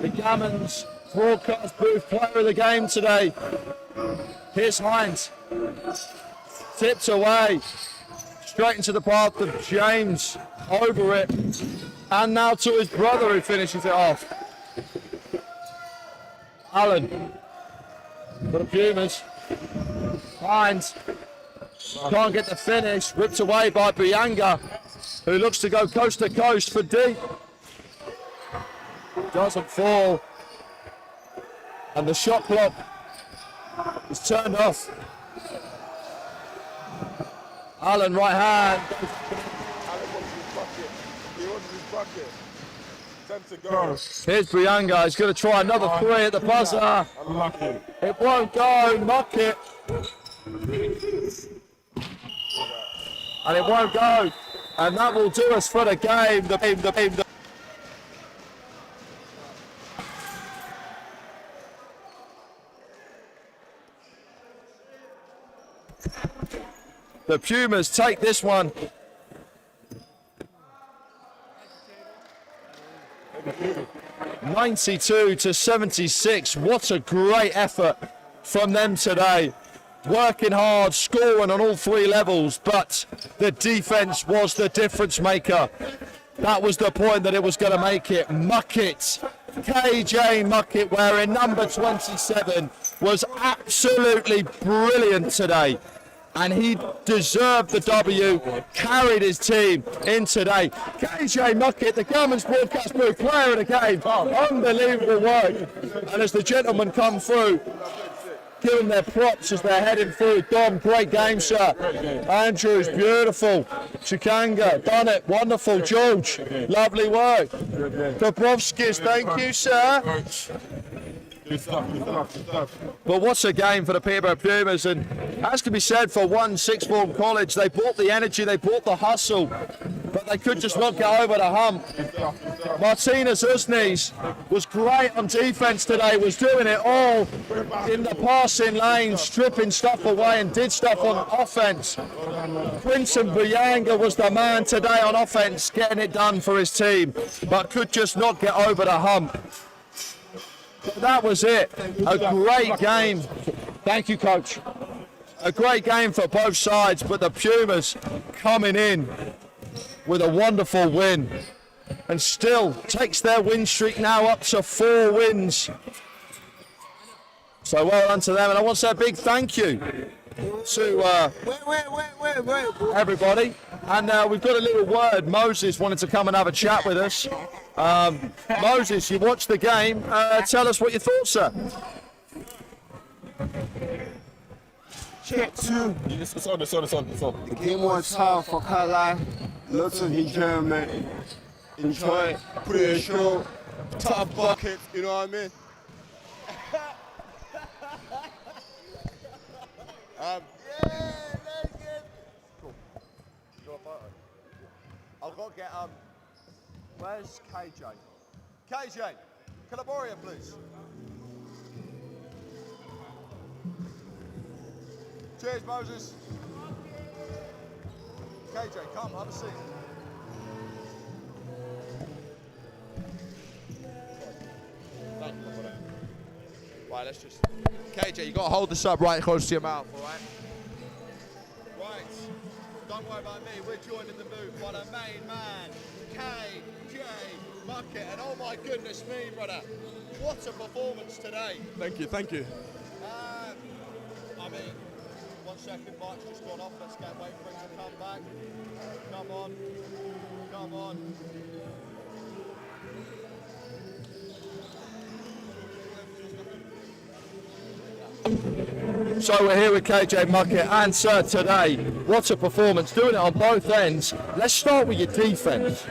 The Gammons broadcast booth player of the game today. Here's Hines. Tipped away. Straight into the path of James. Over it. And now to his brother who finishes it off. Allen. For the Pumas. Hines. Can't get the finish. Ripped away by Buyanga, who looks to go coast to coast for deep. Doesn't fall. And the shot clock is turned off. Allen right hand. Allen wants his bucket. He wants his bucket. 10 to go. Here's Buyanga. He's going to try another three at the buzzer. Unlucky. It won't go. Muckett. And it won't go. And that will do us for the game. The Pumas take this one. 92-76. What a great effort from them today. Working hard, scoring on all three levels, but the defense was the difference maker. That was the point that it was going to make it. Muckett, KJ Muckett, wearing number 27, was absolutely brilliant today. And he deserved the W, carried his team in today. KJ Muckett, the Gammons broadcast booth player of the game. Unbelievable work. And as the gentlemen come through, give them their props as they're heading through. Dom, great game, sir. Andrews, beautiful. Chikanga, done it, wonderful. George, lovely work. Dobrovskis, thank you, sir. Good stuff, good stuff, good stuff. But what's a game for the Peterborough Pumas, and as can be said for one sixth form college, they brought the energy, they brought the hustle, but they could just not get over the hump. Martinez Uznis was great on defence today, was doing it all in the passing lane, stripping stuff away and did stuff on offence. Quinton Buyanga was the man today on offence, getting it done for his team, but could just not get over the hump. That was it. A great game. Thank you, coach. A great game for both sides, but the Pumas coming in with a wonderful win and still takes their win streak now up to 4 wins. So well done to them, and I want to say a big thank you to everybody. And we've got a little word. Moses wanted to come and have a chat with us. Moses, you watched the game. Tell us what your thoughts are. Check 2. It's on. The game was tough for Kala. Lots of enjoyment. Enjoy. Put it in a show. Tough bucket. You know what I mean? I've got to get, where's KJ? KJ, Calabria, please. Cheers, Moses. KJ, come, have a seat. Thank you for that. Right, let's just... KJ, you got to hold this up right close to your mouth, all right? Right. Don't worry about me, we're joining the move by the main man, KJ Bucket, and oh my goodness me, brother, what a performance today. Thank you, thank you. I mean, 1 second, Mike's just gone off, let's get wait for him to come back. Come on, come on. So we're here with KJ Muckett, and sir, today, what a performance, doing it on both ends. Let's start with your defence.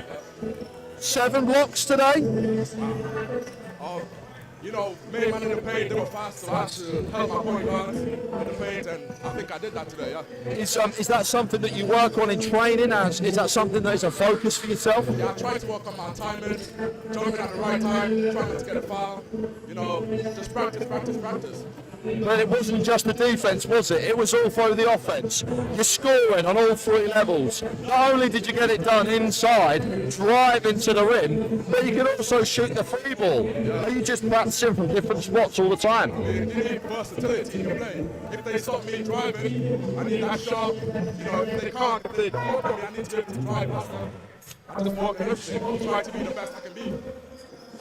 7 blocks today? You know, main man in the paint, they were fast, so I had to help my point guards in the paint, and I think I did that today, yeah. Is that something that you work on in training? Is that something that is a focus for yourself? Yeah, I try to work on my timing, jumping at the right time, trying not to get a foul. You know, just practice. But it wasn't just the defence, was it? It was all through the offence. You're scoring on all 3 levels. Not only did you get it done inside, drive into the rim, but you can also shoot the free ball. Are you just practicing from different spots all the time? You need versatility in your play. If they stop me driving, I need that shot. You know, if they can't, I need to be able to drive faster. I just work on everything, try to be the best I can be.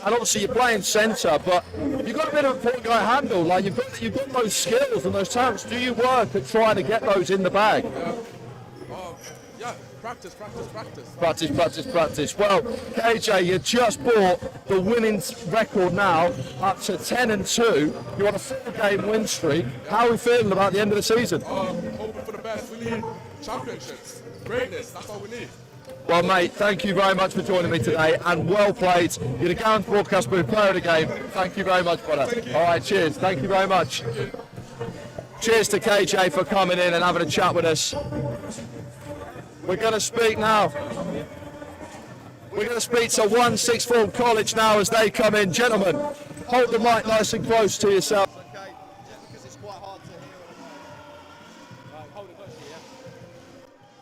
And obviously you're playing centre, but you've got a bit of a point guy handle. Like you've got those skills and those talents. Do you work at trying to get those in the bag? Yeah, practice. Practice. Well, KJ, you just brought the winning record now up to 10-2. You're on a 4-game win streak. How are we feeling about the end of the season? Hoping for the best. We need championships, greatness. That's all we need. Well, mate, thank you very much for joining me today, and well played. You're the Gallants broadcast booth player of the game. Thank you very much, brother. All right, cheers. Thank you very much. Cheers to KJ for coming in and having a chat with us. We're going to speak now. We're going to speak to 1 sixth form college now as they come in. Gentlemen, hold the mic nice and close to yourself. Okay, because it's quite hard to hear. Right, hold it close to you, yeah?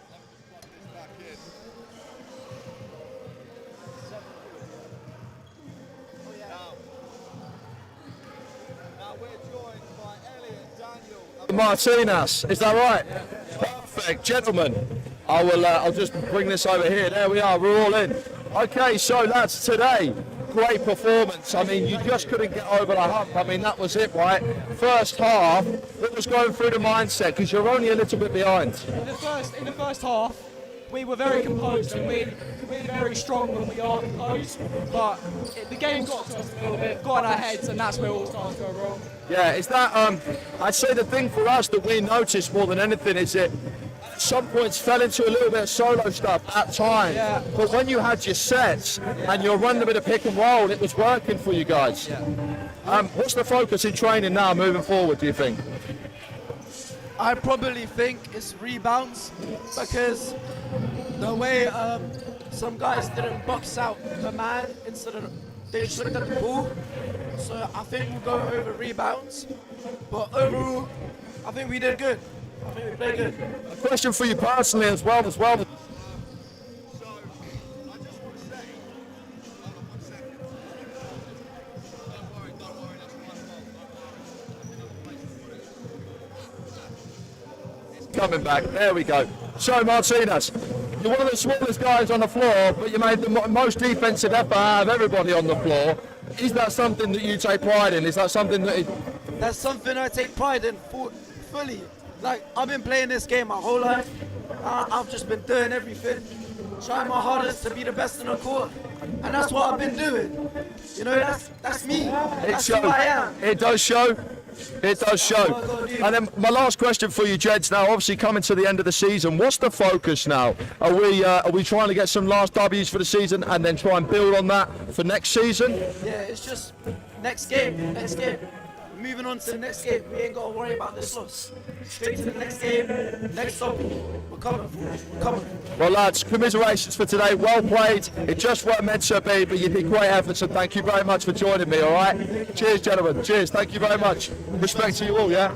Let me just plug this back in. Now we're joined by Elliot, Daniel, Martinez, is that right? Perfect, gentlemen. I'll just bring this over here. There we are, we're all in. Okay, so lads, today, great performance. I mean, you just couldn't get over the hump. I mean, that was it, right? First half, what was going through the mindset? Because you're only a little bit behind. In the first half, we were very composed and we we're very strong when we are close, but the game got to us a little bit, got in our heads, and that's where all started to go wrong. Yeah, is that, I'd say the thing for us that we noticed more than anything is that at some points fell into a little bit of solo stuff at times. Yeah. But when you had your sets and you're running a bit of pick and roll, it was working for you guys. Yeah. What's the focus in training now moving forward, do you think? I probably think it's rebounds, because the way some guys didn't box out the man instead of they just looked at the ball. So I think we'll go over rebounds. But overall, I think we did good. I think we played good. A question for you personally as well. So, I just want to say, hold on 1 second. Don't worry, that's my fault. Coming back, there we go. So Martinez, you're one of the smallest guys on the floor, but you made the most defensive effort out of everybody on the floor. Is that something that you take pride in? Is that something that... That's something I take pride in fully. Like, I've been playing this game my whole life. I've just been doing everything, trying my hardest to be the best in the court. And that's what I've been doing. You know, that's me. That's who I am. It does show. It does show. And then my last question for you, Jeds, now obviously coming to the end of the season, what's the focus now? Are we trying to get some last W's for the season and then try and build on that for next season? Yeah, it's just next game. Moving on to the next game. We ain't got to worry about this loss. Straight to the next game, next topic. We're coming. Well, lads, commiserations for today. Well played. It just weren't meant to be, but you did great efforts, and thank you very much for joining me, all right? Cheers, gentlemen. Cheers. Thank you very much. Respect to you all, yeah?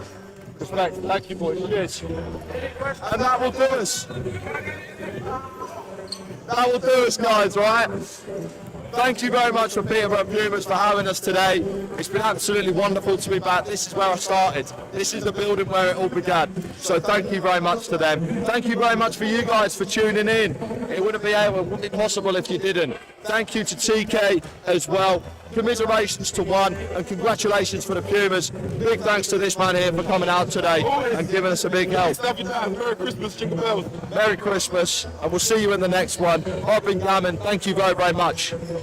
Respect. Thank you, boys. Cheers. And that will do us. That will do us, guys, all right? Thank you very much for Peterborough Pumas for having us today. It's been absolutely wonderful to be back. This is where I started. This is the building where it all began. So thank you very much to them. Thank you very much for you guys for tuning in. It wouldn't be possible if you didn't. Thank you to TK as well. Commiserations to one, and congratulations for the Pumas. Big thanks to this man here for coming out today and giving us a big help. Merry Christmas, Jingle Bells. Merry Christmas, and we'll see you in the next one. I've been Gammon. Thank you very, very much.